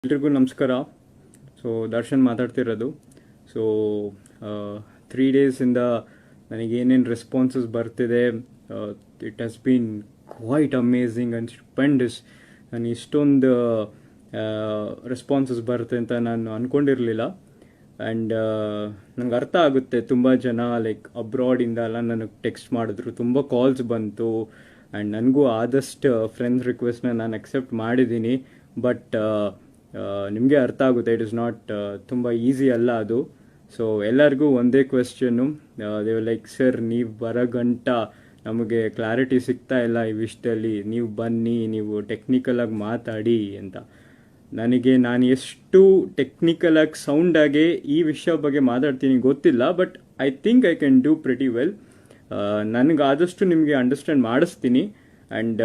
ಎಲ್ರಿಗೂ ನಮಸ್ಕಾರ. ಸೊ ದರ್ಶನ್ ಮಾತಾಡ್ತಿರೋದು. ಸೊ 3 ಡೇಸಿಂದ ನನಗೇನೇನು ರೆಸ್ಪಾನ್ಸಸ್ ಬರ್ತಿದೆ, it has been quite amazing and stupendous. ನಾನು ಇಷ್ಟೊಂದು ರೆಸ್ಪಾನ್ಸಸ್ ಬರುತ್ತೆ ಅಂತ ನಾನು ಅಂದ್ಕೊಂಡಿರಲಿಲ್ಲ. ಆ್ಯಂಡ್ ನನಗೆ ಅರ್ಥ ಆಗುತ್ತೆ, ತುಂಬ ಜನ ಲೈಕ್ ಅಬ್ರಾಡಿಂದ ಎಲ್ಲ ನನಗೆ ಟೆಕ್ಸ್ಟ್ ಮಾಡಿದ್ರು, ತುಂಬ ಕಾಲ್ಸ್ ಬಂತು. ಆ್ಯಂಡ್ ನನಗೂ ಆದಷ್ಟು ಫ್ರೆಂಡ್ಸ್ ರಿಕ್ವೆಸ್ಟ್ನ ನಾನು ಅಕ್ಸೆಪ್ಟ್ ಮಾಡಿದ್ದೀನಿ. ಬಟ್ ನಿಮಗೆ ಅರ್ಥ ಆಗುತ್ತೆ, ಇಟ್ ಇಸ್ ನಾಟ್ ತುಂಬ ಈಸಿ ಅಲ್ಲ ಅದು. ಸೊ ಎಲ್ಲರಿಗೂ ಒಂದೇ ಕ್ವೆಶ್ಚನ್ನು, ದೇವ್ ಲೈಕ್ ಸರ್ ನೀವು ಬರೋ ಗಂಟ ನಮಗೆ ಕ್ಲಾರಿಟಿ ಸಿಗ್ತಾ ಇಲ್ಲ ಈ ವಿಷಯದಲ್ಲಿ, ನೀವು ಬನ್ನಿ, ನೀವು ಟೆಕ್ನಿಕಲಾಗಿ ಮಾತಾಡಿ ಅಂತ. ನಾನು ಎಷ್ಟು ಟೆಕ್ನಿಕಲಾಗಿ ಸೌಂಡಾಗಿ ಈ ವಿಷಯ ಬಗ್ಗೆ ಮಾತಾಡ್ತೀನಿ ಗೊತ್ತಿಲ್ಲ, but I think I can do pretty well. ನನಗೆ ಆದಷ್ಟು ನಿಮಗೆ ಅಂಡರ್ಸ್ಟ್ಯಾಂಡ್ ಮಾಡಿಸ್ತೀನಿ. And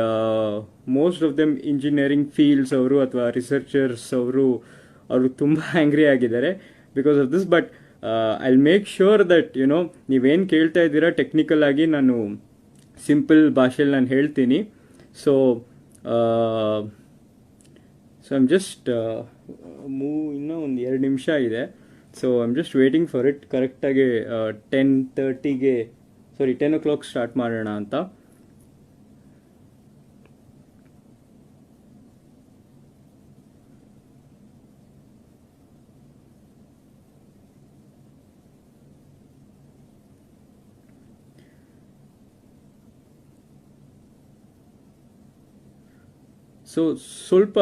most of them engineering fields ಅವರು ಅಥವಾ ರಿಸರ್ಚರ್ಸ್ ಅವರು ತುಂಬ ಆ್ಯಂಗ್ರಿ ಆಗಿದ್ದಾರೆ because of this. But I will make sure that ನೀವೇನು ಕೇಳ್ತಾ ಇದ್ದೀರಾ ಟೆಕ್ನಿಕಲ್ ಆಗಿ ನಾನು ಸಿಂಪಲ್ ಭಾಷೆಯಲ್ಲಿ ನಾನು ಹೇಳ್ತೀನಿ. ಸೊ ಐಮ್ ಜಸ್ಟ್ ಇನ್ನೂ ಒಂದು 2 ನಿಮಿಷ ಇದೆ. So I'm just waiting for it. ಕರೆಕ್ಟಾಗಿ 10 o'clock ಸ್ಟಾರ್ಟ್ ಮಾಡೋಣ ಅಂತ. ಸೊ ಸ್ವಲ್ಪ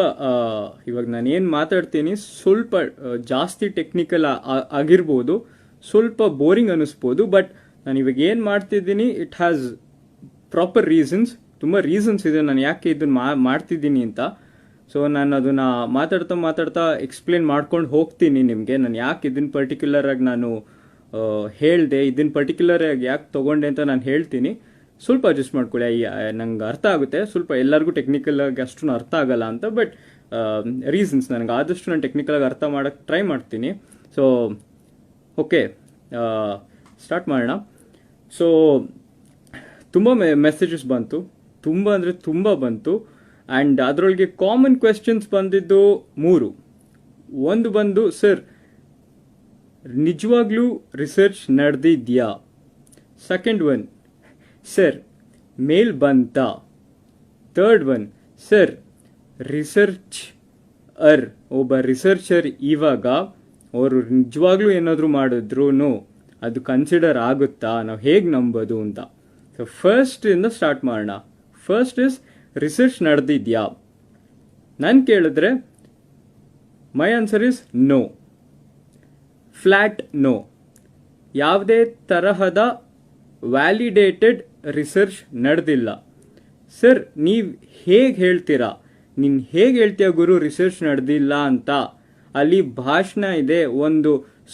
ಇವಾಗ ನಾನು ಏನು ಮಾತಾಡ್ತೀನಿ ಸ್ವಲ್ಪ ಜಾಸ್ತಿ ಟೆಕ್ನಿಕಲ್ ಆಗಿರ್ಬೋದು, ಸ್ವಲ್ಪ ಬೋರಿಂಗ್ ಅನ್ನಿಸ್ಬೋದು. ಬಟ್ ನಾನು ಇವಾಗ ಏನು ಮಾಡ್ತಿದ್ದೀನಿ ಇಟ್ ಹ್ಯಾಸ್ ಪ್ರಾಪರ್ ರೀಸನ್ಸ್. ತುಂಬ ರೀಸನ್ಸ್ ಇದೆ ನಾನು ಯಾಕೆ ಇದನ್ನು ಮಾಡ್ತಿದ್ದೀನಿ ಅಂತ. ಸೊ ನಾನು ಅದನ್ನು ಮಾತಾಡ್ತಾ ಎಕ್ಸ್ಪ್ಲೇನ್ ಮಾಡ್ಕೊಂಡು ಹೋಗ್ತೀನಿ ನಿಮಗೆ. ನಾನು ಯಾಕೆ ಇದನ್ನು ಪರ್ಟಿಕ್ಯುಲರಾಗಿ ನಾನು ಹೇಳಿದೆ, ಇದನ್ನು ಪರ್ಟಿಕ್ಯುಲರಾಗಿ ಯಾಕೆ ತೊಗೊಂಡೆ ಅಂತ ನಾನು ಹೇಳ್ತೀನಿ. ಸ್ವಲ್ಪ ಅಡ್ಜಸ್ಟ್ ಮಾಡ್ಕೊಳ್ಳಿ, ನಂಗೆ ಅರ್ಥ ಆಗುತ್ತೆ. ಸ್ವಲ್ಪ ಎಲ್ಲರಿಗೂ ಟೆಕ್ನಿಕಲಾಗಿ ಅಷ್ಟು ಅರ್ಥ ಆಗಲ್ಲ ಅಂತ, ಬಟ್ ರೀಸನ್ಸ್ ನನಗೆ ಆದಷ್ಟು ನಾನು ಟೆಕ್ನಿಕಲಾಗಿ ಅರ್ಥ ಮಾಡೋಕ್ಕೆ ಟ್ರೈ ಮಾಡ್ತೀನಿ. ಸೊ ಓಕೆ, ಸ್ಟಾರ್ಟ್ ಮಾಡೋಣ. ಸೊ ತುಂಬ ಮೆಸೇಜಸ್ ಬಂತು, ತುಂಬ ಅಂದರೆ ತುಂಬ ಬಂತು. ಆ್ಯಂಡ್ ಅದರೊಳಗೆ ಕಾಮನ್ ಕ್ವೆಶ್ಚನ್ಸ್ ಬಂದಿದ್ದು 3. ಒಂದು ಬಂದು, ಸರ್ ನಿಜವಾಗ್ಲೂ ರಿಸರ್ಚ್ ನಡೆದಿದ್ಯಾ? ಸೆಕೆಂಡ್ ಒನ್, ಸರ್ ಮೇಲ್ ಬಂತಾ? ಥರ್ಡ್ ಒನ್, ಸರ್ ಒಬ್ಬ ರಿಸರ್ಚರ್ ಇವಾಗ ಅವರು ನಿಜವಾಗ್ಲೂ ಏನಾದರೂ ಮಾಡಿದ್ರು ಅದು ಕನ್ಸಿಡರ್ ಆಗುತ್ತಾ, ನಾವು ಹೇಗೆ ನಂಬೋದು ಅಂತ. ಸೊ ಫಸ್ಟಿಂದ ಸ್ಟಾರ್ಟ್ ಮಾಡೋಣ. ಫಸ್ಟ್ ಇಸ್ ರಿಸರ್ಚ್ ನಡೆದಿದ್ಯಾ? ನಾನು ಕೇಳಿದ್ರೆ my answer is no, flat no. ಯಾವುದೇ ತರಹದ ವ್ಯಾಲಿಡೇಟೆಡ್ ರಿಸರ್ಚ್ ನಡೆದಿಲ್ಲ. ಸರ್ ನೀವು ಹೇಗೆ ಹೇಳ್ತೀರಾ, ನೀನು ಹೇಗೆ ಹೇಳ್ತೀಯ ಗುರು ರಿಸರ್ಚ್ ನಡೆದಿಲ್ಲ ಅಂತ? ಅಲ್ಲಿ ಭಾಷಣ ಇದೆ, ಒಂದು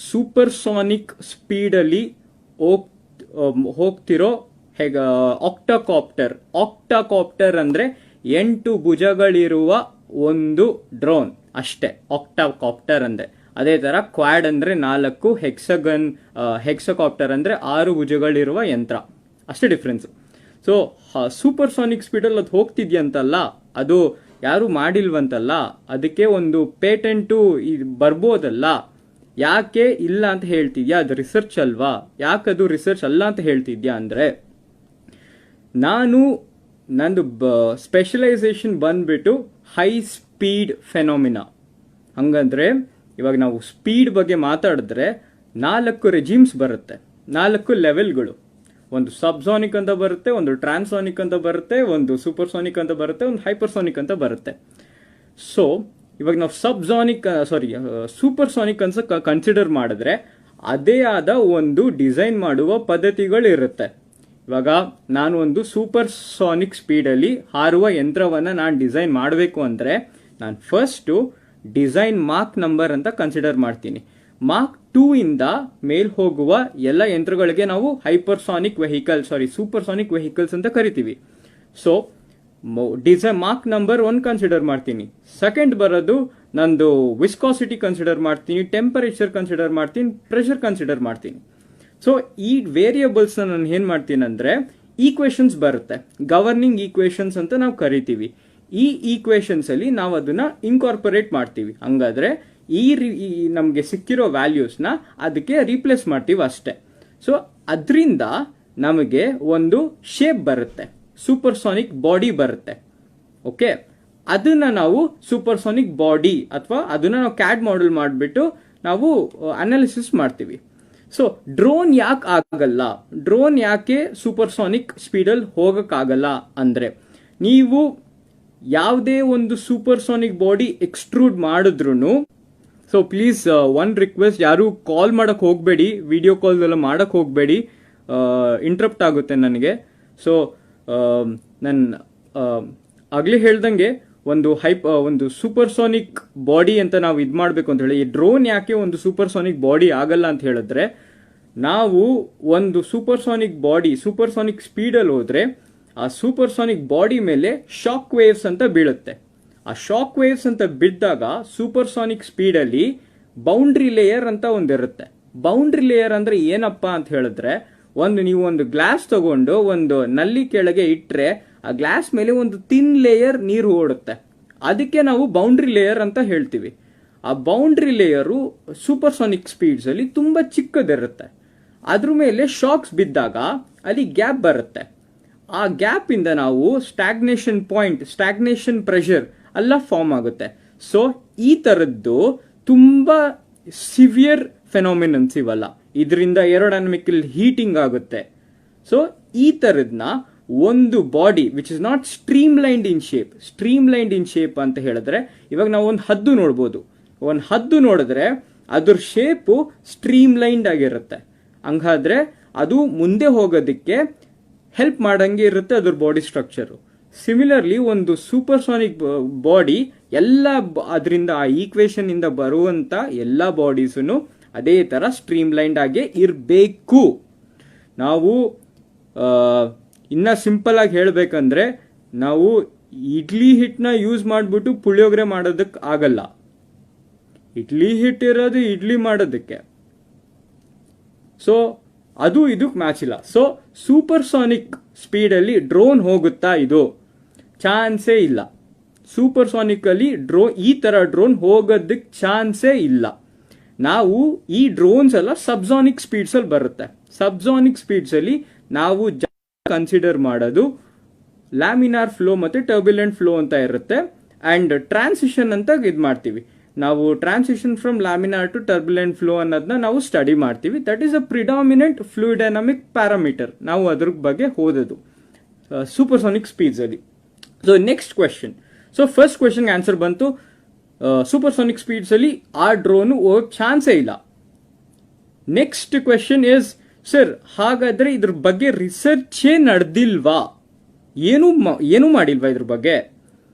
ಸೂಪರ್ಸಾನಿಕ್ ಸ್ಪೀಡಲ್ಲಿ ಹೋಗ್ತಿರೋ ಆಕ್ಟಾಕಾಪ್ಟರ್ ಅಂದರೆ 8 ಭುಜಗಳಿರುವ ಒಂದು ಡ್ರೋನ್ ಅಷ್ಟೇ ಆಕ್ಟಾಕಾಪ್ಟರ್ ಅಂದರೆ. ಅದೇ ಥರ ಕ್ವಾಡ್ ಅಂದರೆ 4, ಹೆಕ್ಸಕಾಪ್ಟರ್ ಅಂದರೆ 6 ಭುಜಗಳಿರುವ ಯಂತ್ರ, ಅಷ್ಟೇ ಡಿಫ್ರೆನ್ಸ್. ಸೊ ಸೂಪರ್ಸಾನಿಕ್ ಸ್ಪೀಡಲ್ಲಿ ಅದು ಹೋಗ್ತಿದ್ಯಂತಲ್ಲ, ಅದು ಯಾರು ಮಾಡಿಲ್ವಂತಲ್ಲ, ಅದಕ್ಕೆ ಒಂದು ಪೇಟೆಂಟು ಬರ್ಬೋದಲ್ಲ. ಯಾಕೆ ಇಲ್ಲ ಅಂತ ಹೇಳ್ತಿದ್ಯಾ? ಅದು ರಿಸರ್ಚ್ ಅಲ್ವಾ? ಯಾಕದು ರಿಸರ್ಚ್ ಅಲ್ಲ ಅಂತ ಹೇಳ್ತಿದ್ಯಾ ಅಂದರೆ, ನಂದು ಸ್ಪೆಷಲೈಸೇಷನ್ ಬಂದ್ಬಿಟ್ಟು ಹೈ ಸ್ಪೀಡ್ ಫೆನೋಮಿನಾ. ಹಂಗಂದ್ರೆ ಇವಾಗ ನಾವು ಸ್ಪೀಡ್ ಬಗ್ಗೆ ಮಾತಾಡಿದ್ರೆ 4 ರೆಜಿಮ್ಸ್ ಬರುತ್ತೆ, 4 ಲೆವೆಲ್ಗಳು. ಒಂದು ಸಬ್ಸಾನಿಕ್ ಅಂತ ಬರುತ್ತೆ, ಒಂದು ಟ್ರಾನ್ಸಾನಿಕ್ ಅಂತ ಬರುತ್ತೆ, ಒಂದು ಸೂಪರ್ಸಾನಿಕ್ ಅಂತ ಬರುತ್ತೆ, ಒಂದು ಹೈಪರ್ಸಾನಿಕ್ ಅಂತ ಬರುತ್ತೆ. ಸೊ ಇವಾಗ ನಾವು ಸೂಪರ್ಸಾನಿಕ್ ಅಂತ ಕನ್ಸಿಡರ್ ಮಾಡಿದ್ರೆ ಅದೇ ಆದ ಒಂದು ಡಿಸೈನ್ ಮಾಡುವ ಪದ್ಧತಿಗಳಿರುತ್ತೆ. ಇವಾಗ ನಾನು ಒಂದು ಸೂಪರ್ಸಾನಿಕ್ ಸ್ಪೀಡಲ್ಲಿ ಹಾರುವ ಯಂತ್ರವನ್ನು ನಾನು ಡಿಸೈನ್ ಮಾಡಬೇಕು ಅಂದರೆ ನಾನು ಫಸ್ಟು ಡಿಸೈನ್ ಮಾರ್ಕ್ ನಂಬರ್ ಅಂತ ಕನ್ಸಿಡರ್ ಮಾಡ್ತೀನಿ. ಮಾರ್ಕ್ 2 ಇಂದ ಮೇಲ್ ಹೋಗುವ ಎಲ್ಲ ಯಂತ್ರಗಳಿಗೆ ನಾವು ಸೂಪರ್ಸಾನಿಕ್ ವೆಹಿಕಲ್ಸ್ ಅಂತ ಕರಿತೀವಿ. So design mark number 1 consider ಮಾಡ್ತೀನಿ. ಸೆಕೆಂಡ್ ಬರೋದು ನಂದು ವಿಸ್ಕಾಸಿಟಿ ಕನ್ಸಿಡರ್ ಮಾಡ್ತೀನಿ, ಟೆಂಪರೇಚರ್ ಕನ್ಸಿಡರ್ ಮಾಡ್ತೀನಿ, ಪ್ರೆಷರ್ ಕನ್ಸಿಡರ್ ಮಾಡ್ತೀನಿ. ಸೊ ಈ ವೇರಿಯಬಲ್ಸ್ನ ನಾನು ಏನು ಮಾಡ್ತೀನಿ ಅಂದರೆ ಈಕ್ವೇಷನ್ಸ್ ಬರುತ್ತೆ, ಗವರ್ನಿಂಗ್ ಈಕ್ವೇಷನ್ಸ್ ಅಂತ ನಾವು ಕರಿತೀವಿ. ಈ ಈಕ್ವೇಶನ್ಸ್ ಅಲ್ಲಿ ನಾವು ಅದನ್ನ ಇನ್ಕಾರ್ಪೊರೇಟ್ ಮಾಡ್ತೀವಿ. ಹಂಗಾದ್ರೆ ನಮಗೆ ಸಿಕ್ಕಿರೋ ವ್ಯಾಲ್ಯೂಸ್ನ ಅದಕ್ಕೆ ರೀಪ್ಲೇಸ್ ಮಾಡ್ತೀವಿ ಅಷ್ಟೇ. ಸೊ ಅದರಿಂದ ನಮಗೆ ಒಂದು ಶೇಪ್ ಬರುತ್ತೆ, ಸೂಪರ್ಸಾನಿಕ್ ಬಾಡಿ ಬರುತ್ತೆ. ಓಕೆ, ಅದನ್ನ ನಾವು ಸೂಪರ್ಸಾನಿಕ್ ಬಾಡಿ ಅಥವಾ ಅದನ್ನ ನಾವು ಕ್ಯಾಡ್ ಮಾಡೆಲ್ ಮಾಡಿಬಿಟ್ಟು ನಾವು ಅನಾಲಿಸಿಸ್ ಮಾಡ್ತೀವಿ. ಸೊ ಡ್ರೋನ್ ಯಾಕೆ ಆಗಲ್ಲ, ಡ್ರೋನ್ ಯಾಕೆ ಸೂಪರ್ಸಾನಿಕ್ ಸ್ಪೀಡಲ್ಲಿ ಹೋಗಕ್ಕಾಗಲ್ಲ ಅಂದ್ರೆ, ನೀವು ಯಾವುದೇ ಒಂದು ಸೂಪರ್ಸಾನಿಕ್ ಬಾಡಿ ಎಕ್ಸ್ಟ್ರೂಡ್ ಮಾಡಿದ್ರು, ಸೊ ಪ್ಲೀಸ್ ಒನ್ ರಿಕ್ವೆಸ್ಟ್, ಯಾರು ಕಾಲ್ ಮಾಡಕ್ ಹೋಗಬೇಡಿ, ವಿಡಿಯೋ ಕಾಲ್ ಎಲ್ಲ ಮಾಡಕ್ ಹೋಗಬೇಡಿ, ಇಂಟ್ರಪ್ಟ್ ಆಗುತ್ತೆ ನನಗೆ. ಸೊ ನಾನು ಆಗ್ಲೇ ಹೇಳ್ದಂಗೆ ಒಂದು ಸೂಪರ್ಸಾನಿಕ್ ಬಾಡಿ ಅಂತ ನಾವು ಇದು ಮಾಡಬೇಕು ಅಂತ ಹೇಳಿ, ಈ ಡ್ರೋನ್ ಯಾಕೆ ಒಂದು ಸೂಪರ್ಸಾನಿಕ್ ಬಾಡಿ ಆಗಲ್ಲ ಅಂತ ಹೇಳಿದ್ರೆ, ನಾವು ಒಂದು ಸೂಪರ್ಸಾನಿಕ್ ಸ್ಪೀಡಲ್ಲಿ ಹೋದ್ರೆ ಆ ಸೂಪರ್ಸಾನಿಕ್ ಬಾಡಿ ಮೇಲೆ ಶಾಕ್ ವೇವ್ಸ್ ಅಂತ ಬೀಳುತ್ತೆ. ಆ ಶಾಕ್ ವೇವ್ಸ್ ಅಂತ ಬಿದ್ದಾಗ ಸೂಪರ್ಸಾನಿಕ್ ಸ್ಪೀಡಲ್ಲಿ ಬೌಂಡ್ರಿ ಲೇಯರ್ ಅಂತ ಒಂದಿರುತ್ತೆ. ಬೌಂಡ್ರಿ ಲೇಯರ್ ಅಂದ್ರೆ ಏನಪ್ಪಾ ಅಂತ ಹೇಳಿದ್ರೆ, ನೀವು ಒಂದು ಗ್ಲಾಸ್ ತಗೊಂಡು ಒಂದು ನಲ್ಲಿ ಕೆಳಗೆ ಇಟ್ರೆ ಆ ಗ್ಲಾಸ್ ಮೇಲೆ ಒಂದು ಥಿನ್ ಲೇಯರ್ ನೀರು ಓಡುತ್ತೆ. ಅದಕ್ಕೆ ನಾವು ಬೌಂಡ್ರಿ ಲೇಯರ್ ಅಂತ ಹೇಳ್ತೀವಿ. ಆ ಬೌಂಡ್ರಿ ಲೇಯರು ಸೂಪರ್ಸಾನಿಕ್ ಸ್ಪೀಡ್ಸ್ ಅಲ್ಲಿ ತುಂಬಾ ಚಿಕ್ಕದಿರುತ್ತೆ. ಅದ್ರ ಮೇಲೆ ಶಾಕ್ಸ್ ಬಿದ್ದಾಗ ಅಲ್ಲಿ ಗ್ಯಾಪ್ ಬರುತ್ತೆ. ಆ ಗ್ಯಾಪ್ ಇಂದ ನಾವು ಸ್ಟಾಗ್ನೇಷನ್ ಪ್ರೆಷರ್ ಎಲ್ಲ ಫಾರ್ಮ್ ಆಗುತ್ತೆ. ಸೊ ಈ ತರದ್ದು ತುಂಬಾ ಸಿವಿಯರ್ ಫೆನಾಮಿನನ್ಸ್ ಇವೆಲ್ಲ. ಇದರಿಂದ ಏರೋಡೈನಮಿಕಲ್ ಹೀಟಿಂಗ್ ಆಗುತ್ತೆ. ಸೊ ಈ ತರದ್ನ ಒಂದು body which is not streamlined in shape ಅಂತ ಹೇಳಿದ್ರೆ, ಇವಾಗ ನಾವು ಒಂದು ಹದ್ದು ನೋಡ್ಬೋದು. ಒಂದು ಹದ್ದು ನೋಡಿದ್ರೆ ಅದ್ರ ಶೇಪು ಸ್ಟ್ರೀಮ್ಲೈನ್ಡ್ ಆಗಿರುತ್ತೆ. ಹಂಗಾದ್ರೆ ಅದು ಮುಂದೆ ಹೋಗೋದಕ್ಕೆ ಹೆಲ್ಪ್ ಮಾಡಂಗೆ ಇರುತ್ತೆ ಅದ್ರ ಬಾಡಿ ಸ್ಟ್ರಕ್ಚರು. ಸಿಮಿಲರ್ಲಿ ಒಂದು ಸೂಪರ್ಸಾನಿಕ್ ಬಾಡಿ ಅದರಿಂದ ಆ ಈಕ್ವೇಶನ್ ಇಂದ ಬರುವಂತ ಎಲ್ಲ ಬಾಡೀಸನ್ನು ಅದೇ ತರ ಸ್ಟ್ರೀಮ್ಲೈನ್ಡ್ ಆಗೇ ಇರಬೇಕು. ನಾವು ಇನ್ನ ಸಿಂಪಲ್ ಆಗಿ ಹೇಳ್ಬೇಕಂದ್ರೆ, ನಾವು ಇಡ್ಲಿ ಹಿಟ್ಟನ್ನ ಯೂಸ್ ಮಾಡಿಬಿಟ್ಟು ಪುಳಿಯೋಗರೆ ಮಾಡೋದಕ್ಕೆ ಆಗಲ್ಲ. ಇಡ್ಲಿ ಹಿಟ್ಟು ಇರೋದು ಇಡ್ಲಿ ಮಾಡೋದಕ್ಕೆ. ಸೊ ಅದು ಇದಕ್ಕೆ ಮ್ಯಾಚ್ ಇಲ್ಲ. ಸೊ ಸೂಪರ್ಸಾನಿಕ್ ಸ್ಪೀಡಲ್ಲಿ ಡ್ರೋನ್ ಹೋಗುತ್ತಾ? ಇದು ಚಾನ್ಸೇ ಇಲ್ಲ. ಸೂಪರ್ಸಾನಿಕ್ ಅಲ್ಲಿ ಈ ತರ ಡ್ರೋನ್ ಹೋಗೋದಕ್ಕೆ ಚಾನ್ಸೇ ಇಲ್ಲ. ನಾವು ಈ ಡ್ರೋನ್ಸ್ ಎಲ್ಲ ಸಬ್ಸಾನಿಕ್ ಸ್ಪೀಡ್ಸ್ ಅಲ್ಲಿ ಬರುತ್ತೆ. ಸಬ್ಸಾನಿಕ್ ಸ್ಪೀಡ್ಸ್ ಅಲ್ಲಿ ನಾವು ಕನ್ಸಿಡರ್ ಮಾಡೋದು ಲ್ಯಾಮಿನಾರ್ ಫ್ಲೋ ಮತ್ತೆ ಟರ್ಬ್ಯುಲೆಂಟ್ ಫ್ಲೋ ಅಂತ ಇರುತ್ತೆ. ಅಂಡ್ ಟ್ರಾನ್ಸಿಷನ್ ಅಂತ ಇದು ಮಾಡ್ತೀವಿ ನಾವು. Transition from laminar to turbulent flow ಅನ್ನೋದನ್ನ ನಾವು ಸ್ಟಡಿ ಮಾಡ್ತೀವಿ. That is a predominant fluid dynamic parameter. ನಾವು ಅದ್ರ ಬಗ್ಗೆ ಓದೋದು ಸೂಪರ್ಸಾನಿಕ್ ಸ್ಪೀಡ್ಸ್ ಅಲ್ಲಿ. So next question. So first question answer ಬಂತು, ಸೂಪರ್ಸಾನಿಕ್ ಸ್ಪೀಡ್ಸ್ ಅಲ್ಲಿ ಆ ಡ್ರೋನ್ ಹೋಗಕ್ ಚಾನ್ಸೇ ಇಲ್ಲ. ನೆಕ್ಸ್ಟ್ ಕ್ವೆಶನ್ ಇಸ್, ಸರ್ ಹಾಗಾದ್ರೆ ಇದ್ರ ಬಗ್ಗೆ ರಿಸರ್ಚೇ ನಡೆದಿಲ್ವಾ? ಏನು ಮಾಡಿಲ್ವಾ ಇದ್ರ ಬಗ್ಗೆ?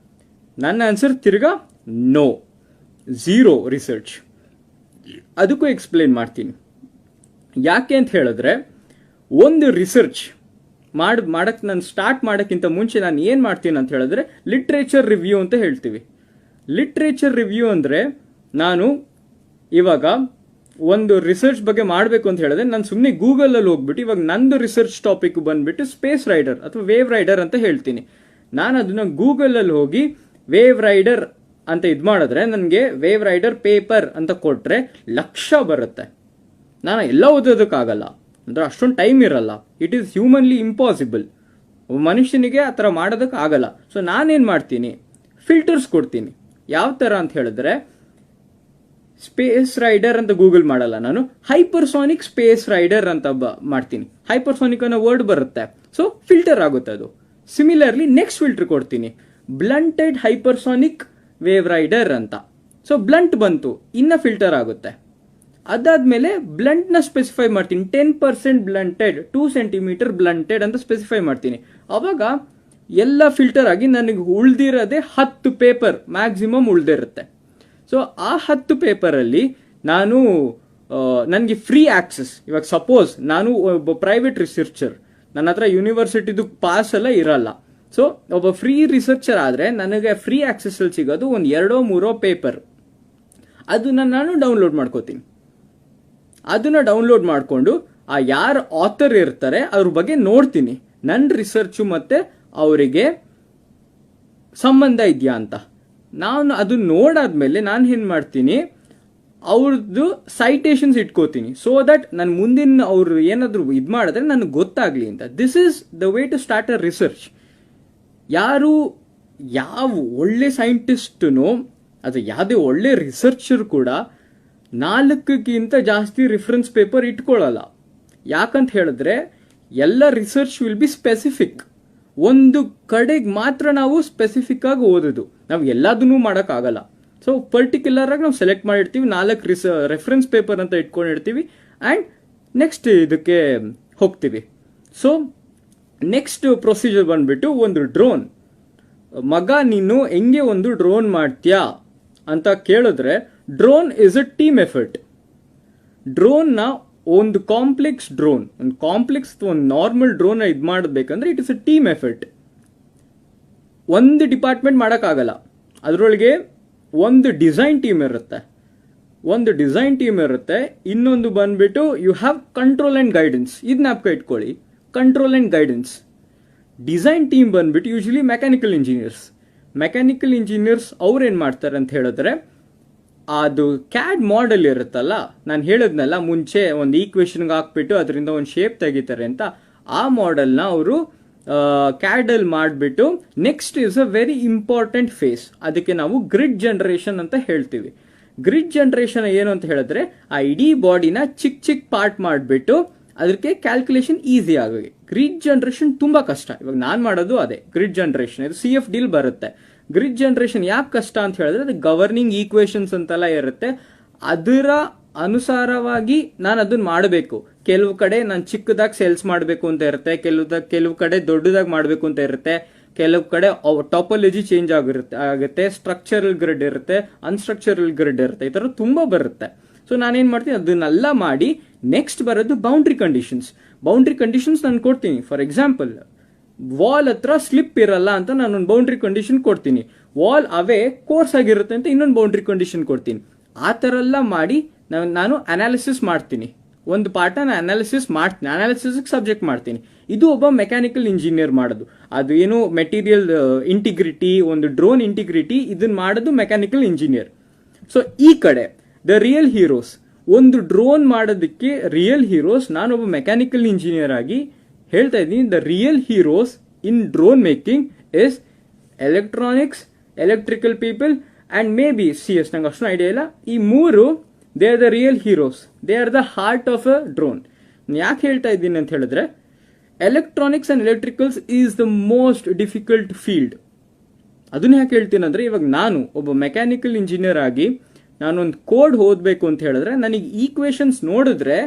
ನನ್ನ ಆನ್ಸರ್ ತಿರ್ಗಾ ನೋ, ಝೀರೋ ರಿಸರ್ಚ್. ಅದಕ್ಕೂ ಎಕ್ಸ್ಪ್ಲೇನ್ ಮಾಡ್ತೀನಿ. ಯಾಕೆ ಅಂತ ಹೇಳಿದ್ರೆ, ಒಂದು ರಿಸರ್ಚ್ ಮಾಡಕ್ ನಾನು ಸ್ಟಾರ್ಟ್ ಮಾಡೋಕ್ಕಿಂತ ಮುಂಚೆ ನಾನು ಏನು ಮಾಡ್ತೀನಿ ಅಂತ ಹೇಳಿದ್ರೆ, ಲಿಟ್ರೇಚರ್ ರಿವ್ಯೂ ಅಂತ ಹೇಳ್ತೀವಿ. ಲಿಟ್ರೇಚರ್ ರಿವ್ಯೂ ಅಂದರೆ, ನಾನು ಇವಾಗ ಒಂದು ರಿಸರ್ಚ್ ಬಗ್ಗೆ ಮಾಡಬೇಕು ಅಂತ ಹೇಳಿದ್ರೆ ನಾನು ಸುಮ್ಮನೆ ಗೂಗಲಲ್ಲಿ ಹೋಗ್ಬಿಟ್ಟು ಇವಾಗ ನಂದು ರಿಸರ್ಚ್ ಟಾಪಿಕ್ ಬಂದ್ಬಿಟ್ಟು ಸ್ಪೇಸ್ ರೈಡರ್ ಅಥವಾ ವೇವ್ ರೈಡರ್ ಅಂತ ಹೇಳ್ತೀನಿ. ನಾನು ಅದನ್ನ ಗೂಗಲಲ್ಲಿ ಹೋಗಿ ವೇವ್ ರೈಡರ್ ಅಂತ ಇದು ಮಾಡಿದ್ರೆ ನನಗೆ ವೇವ್ ರೈಡರ್ ಪೇಪರ್ ಅಂತ ಕೊಟ್ರೆ ಲಕ್ಷ ಬರುತ್ತೆ. ನಾನು ಎಲ್ಲ ಓದೋದಕ್ಕಾಗಲ್ಲ, ಅಂದ್ರೆ ಅಷ್ಟೊಂದು ಟೈಮ್ ಇರಲ್ಲ. It is humanly impossible. ಮನುಷ್ಯನಿಗೆ ಆ ಥರ ಮಾಡೋದಕ್ಕೆ ಆಗಲ್ಲ. ಸೊ ನಾನೇನು ಮಾಡ್ತೀನಿ, ಫಿಲ್ಟರ್ಸ್ ಕೊಡ್ತೀನಿ. ಯಾವ ಥರ ಅಂತ ಹೇಳಿದ್ರೆ, ಸ್ಪೇಸ್ ರೈಡರ್ ಅಂತ ಗೂಗಲ್ ಮಾಡಲ್ಲ ನಾನು, ಹೈಪರ್ಸಾನಿಕ್ ಸ್ಪೇಸ್ ರೈಡರ್ ಅಂತ ಮಾಡ್ತೀನಿ. ಹೈಪರ್ಸಾನಿಕ್ ಅನ್ನೋ ವರ್ಡ್ ಬರುತ್ತೆ, ಸೊ ಫಿಲ್ಟರ್ ಆಗುತ್ತೆ ಅದು. ಸಿಮಿಲರ್ಲಿ ನೆಕ್ಸ್ಟ್ ಫಿಲ್ಟರ್ ಕೊಡ್ತೀನಿ, ಬ್ಲಂಟೆಡ್ ಹೈಪರ್ಸಾನಿಕ್ ವೇವ್ ರೈಡರ್ ಅಂತ. ಸೊ ಬ್ಲಂಟ್ ಬಂತು, ಇನ್ನ ಫಿಲ್ಟರ್ ಆಗುತ್ತೆ. ಅದಾದ್ಮೇಲೆ ಬ್ಲಂಟ್ ನ ಸ್ಪೆಸಿಫೈ ಮಾಡ್ತೀನಿ, 10% ಬ್ಲಂಟೆಡ್, 2 ಸೆಂಟಿಮೀಟರ್ ಬ್ಲಂಟೆಡ್ ಅಂತ ಸ್ಪೆಸಿಫೈ ಮಾಡ್ತೀನಿ. ಅವಾಗ ಎಲ್ಲ ಫಿಲ್ಟರ್ ಆಗಿ ನನಗೆ ಉಳ್ದಿರೋದೇ 10 ಪೇಪರ್ ಮ್ಯಾಕ್ಸಿಮಮ್ ಉಳ್ದಿರುತ್ತೆ. ಸೊ ಆ 10 ಪೇಪರಲ್ಲಿ ನನಗೆ ಫ್ರೀ ಆಕ್ಸೆಸ್. ಇವಾಗ ಸಪೋಸ್ ನಾನು ಒಬ್ಬ ಪ್ರೈವೇಟ್ ರಿಸರ್ಚರ್, ನನ್ನ ಹತ್ರ ಯೂನಿವರ್ಸಿಟಿದು ಪಾಸ್ ಎಲ್ಲ ಇರಲ್ಲ. ಸೊ ಒಬ್ಬ ಫ್ರೀ ರಿಸರ್ಚರ್ ಆದರೆ ನನಗೆ ಫ್ರೀ ಆಕ್ಸೆಸ್ ಅಲ್ಲಿ ಸಿಗೋದು ಒಂದು 2-3 ಪೇಪರ್. ಅದನ್ನ ನಾನು ಡೌನ್ಲೋಡ್ ಮಾಡ್ಕೋತೀನಿ. ಅದನ್ನ ಡೌನ್ಲೋಡ್ ಮಾಡಿಕೊಂಡು ಆ ಯಾರು ಆಥರ್ ಇರ್ತಾರೆ ಅವ್ರ ಬಗ್ಗೆ ನೋಡ್ತೀನಿ. ನನ್ನ ರಿಸರ್ಚು ಮತ್ತೆ ಅವರಿಗೆ ಸಂಬಂಧ ಇದೆಯಾ ಅಂತ. ನಾನು ಅದು ನೋಡಾದ್ಮೇಲೆ ನಾನು ಏನು ಮಾಡ್ತೀನಿ, ಅವ್ರದ್ದು ಸೈಟೇಷನ್ಸ್ ಇಟ್ಕೋತೀನಿ, ಸೊ ದಟ್ ನಾನು ಮುಂದಿನ ಅವ್ರು ಏನಾದರೂ ಇದು ಮಾಡಿದ್ರೆ ನನಗೆ ಗೊತ್ತಾಗ್ಲಿ ಅಂತ. This is the way to start a research. ಯಾವ ಒಳ್ಳೆ ಸೈಂಟಿಸ್ಟನು ಅದು ಯಾವುದೇ ಒಳ್ಳೆ ರಿಸರ್ಚರ್ ಕೂಡ 4ಕ್ಕಿಂತ ಜಾಸ್ತಿ ರೆಫರೆನ್ಸ್ ಪೇಪರ್ ಇಟ್ಕೊಳ್ಳಲ್ಲ. ಯಾಕಂತ ಹೇಳಿದ್ರೆ ಎಲ್ಲ ರಿಸರ್ಚ್ ವಿಲ್ ಬಿ ಸ್ಪೆಸಿಫಿಕ್. ಒಂದು ಕಡೆಗೆ ಮಾತ್ರ ನಾವು ಸ್ಪೆಸಿಫಿಕ್ ಆಗಿ ಓದೋದು, ನಾವು ಎಲ್ಲದನ್ನೂ ಮಾಡೋಕ್ಕಾಗಲ್ಲ. ಸೊ ಪರ್ಟಿಕ್ಯುಲರ್ ಆಗಿ ನಾವು ಸೆಲೆಕ್ಟ್ ಮಾಡಿರ್ತೀವಿ, 4 ರೆಫರೆನ್ಸ್ ಪೇಪರ್ ಅಂತ ಇಟ್ಕೊಂಡಿರ್ತೀವಿ, ಆ್ಯಂಡ್ ನೆಕ್ಸ್ಟ್ ಇದಕ್ಕೆ ಹೋಗ್ತೀವಿ. ಸೊ ನೆಕ್ಸ್ಟ್ ಪ್ರೊಸೀಜರ್ ಬಂದ್ಬಿಟ್ಟು ಒಂದು ಡ್ರೋನ್. ಮಗ ನೀನು ಹೆಂಗೆ ಒಂದು ಡ್ರೋನ್ ಮಾಡ್ತೀಯಾ ಅಂತ ಕೇಳಿದ್ರೆ, drone is a team effort. ಡ್ರೋನ್ನ ಒಂದು ಕಾಂಪ್ಲೆಕ್ಸ್ ಒಂದು ನಾರ್ಮಲ್ ಡ್ರೋನ್ ಇದು ಮಾಡಬೇಕಂದ್ರೆ it is a team effort. ಒಂದು ಡಿಪಾರ್ಟ್ಮೆಂಟ್ ಮಾಡೋಕ್ಕಾಗಲ್ಲ. ಅದರೊಳಗೆ ಒಂದು ಡಿಸೈನ್ ಟೀಮ್ ಇರುತ್ತೆ, ಇನ್ನೊಂದು ಬಂದ್ಬಿಟ್ಟು you have control and guidance. ಇದನ್ನ ಜ್ಞಾಪಕ ಇಟ್ಕೊಳ್ಳಿ, control and guidance. Design team ಬಂದ್ಬಿಟ್ಟು ಯೂಶಲಿ ಮೆಕ್ಯಾನಿಕಲ್ ಇಂಜಿನಿಯರ್ಸ್ ಅವ್ರೇನು ಮಾಡ್ತಾರೆ ಅಂತ ಹೇಳಿದ್ರೆ, ಅದು ಕ್ಯಾಡ್ ಮಾಡೆಲ್ ಇರುತ್ತಲ್ಲ, ನಾನು ಹೇಳಿದ್ನಲ್ಲ ಮುಂಚೆ, ಒಂದು ಈಕ್ವೇಷನ್ಗೆ ಹಾಕ್ಬಿಟ್ಟು ಅದರಿಂದ ಒಂದು ಶೇಪ್ ತೆಗಿತಾರೆ ಅಂತ, ಆ ಮಾಡೆಲ್ನ ಅವರು ಕ್ಯಾಡಲ್ಲಿ ಮಾಡಿಬಿಟ್ಟು next is a very important face. ಅದಕ್ಕೆ ನಾವು ಗ್ರಿಡ್ ಜನರೇಷನ್ ಅಂತ ಹೇಳ್ತೀವಿ. ಗ್ರಿಡ್ ಜನರೇಷನ್ ಏನು ಅಂತ ಹೇಳಿದ್ರೆ, ಆ ಇಡೀ ಬಾಡಿನ ಚಿಕ್ಕ ಪಾರ್ಟ್ ಮಾಡಿಬಿಟ್ಟು ಅದಕ್ಕೆ ಕ್ಯಾಲ್ಕುಲೇಷನ್ ಈಸಿ ಆಗಿ. ಗ್ರಿಡ್ ಜನರೇಷನ್ ತುಂಬ ಕಷ್ಟ. ಇವಾಗ ನಾನು ಮಾಡೋದು ಅದೇ ಗ್ರಿಡ್ ಜನರೇಷನ್. ಇದು CFD ಬರುತ್ತೆ. ಗ್ರಿಡ್ ಜನರೇಷನ್ ಯಾಕೆ ಕಷ್ಟ ಅಂತ ಹೇಳಿದ್ರೆ, ಅದು ಗವರ್ನಿಂಗ್ ಈಕ್ವೇಷನ್ಸ್ ಅಂತೆಲ್ಲ ಇರುತ್ತೆ, ಅದರ ಅನುಸಾರವಾಗಿ ನಾನು ಅದನ್ನ ಮಾಡಬೇಕು. ಕೆಲವು ಕಡೆ ನಾನು ಚಿಕ್ಕದಾಗಿ ಸೇಲ್ಸ್ ಮಾಡಬೇಕು ಅಂತ ಇರುತ್ತೆ, ಕೆಲವು ಕಡೆ ದೊಡ್ಡದಾಗಿ ಮಾಡಬೇಕು ಅಂತ ಇರುತ್ತೆ, ಕೆಲವು ಕಡೆ ಟಾಪಾಲಜಿ ಚೇಂಜ್ ಆಗುತ್ತೆ, ಸ್ಟ್ರಕ್ಚರಲ್ ಗ್ರಿಡ್ ಇರುತ್ತೆ, ಅನ್ಸ್ಟ್ರಕ್ಚರಲ್ ಗ್ರಿಡ್ ಇರುತ್ತೆ, ಈ ಥರ ತುಂಬ ಬರುತ್ತೆ. ಸೊ ನಾನೇನು ಮಾಡ್ತೀನಿ, ಅದನ್ನೆಲ್ಲ ಮಾಡಿ ನೆಕ್ಸ್ಟ್ ಬರೋದು ಬೌಂಡ್ರಿ ಕಂಡೀಷನ್ಸ್ ನಾನು ಕೊಡ್ತೀನಿ. ಫಾರ್ ಎಕ್ಸಾಂಪಲ್, ವಾಲ್ ಹತ್ರ ಸ್ಲಿಪ್ ಇರಲ್ಲ ಅಂತ ನಾನೊಂದು ಬೌಂಡ್ರಿ ಕಂಡೀಷನ್ ಕೊಡ್ತೀನಿ, ವಾಲ್ ಅವೇ ಕೋರ್ಸ್ ಆಗಿರುತ್ತೆ ಅಂತ ಇನ್ನೊಂದು ಬೌಂಡ್ರಿ ಕಂಡೀಷನ್ ಕೊಡ್ತೀನಿ. ಆ ಥರ ಎಲ್ಲ ಮಾಡಿ ನಾನು ಅನಾಲಿಸಿಸ್ ಮಾಡ್ತೀನಿ. ಒಂದು ಪಾರ್ಟನ ಅನಾಲಿಸಿಸ್ಗೆ ಸಬ್ಜೆಕ್ಟ್ ಮಾಡ್ತೀನಿ. ಇದು ಒಬ್ಬ ಮೆಕ್ಯಾನಿಕಲ್ ಇಂಜಿನಿಯರ್ ಮಾಡೋದು. ಅದು ಏನು ಮೆಟೀರಿಯಲ್ ಇಂಟಿಗ್ರಿಟಿ, ಒಂದು ಡ್ರೋನ್ ಇಂಟಿಗ್ರಿಟಿ, ಇದನ್ನ ಮಾಡೋದು ಮೆಕ್ಯಾನಿಕಲ್ ಇಂಜಿನಿಯರ್. ಸೊ ಈ ಕಡೆ ದ ರಿಯಲ್ ಹೀರೋಸ್, ಒಂದು ಡ್ರೋನ್ ಮಾಡೋದಕ್ಕೆ ರಿಯಲ್ ಹೀರೋಸ್, ನಾನೊಬ್ಬ ಮೆಕ್ಯಾನಿಕಲ್ ಇಂಜಿನಿಯರ್ ಆಗಿ ಹೇಳ್ತಾ ಇದ್ದೀನಿ, the real heroes in drone making is electronics, electrical people and may be CS. ನಂಗೆ ಅಷ್ಟು ಐಡಿಯಾ ಇಲ್ಲ. ಈ ಮೂರು they are the real heroes, they are the heart of a drone. ಯಾಕೆ ಹೇಳ್ತಾ ಇದ್ದೀನಿ ಅಂತ ಹೇಳಿದ್ರೆ, electronics and electricals is the most difficult field. ಅದನ್ನ ಯಾಕೆ ಹೇಳ್ತೀನಿ ಅಂದರೆ, ಇವಾಗ ನಾನು ಒಬ್ಬ ಮೆಕ್ಯಾನಿಕಲ್ ಇಂಜಿನಿಯರ್ ಆಗಿ ನಾನೊಂದು ಕೋಡ್ ಓದಬೇಕು ಅಂತ ಹೇಳಿದ್ರೆ, ನನಗೆ ಈಕ್ವೇಷನ್ಸ್ ನೋಡಿದ್ರೆ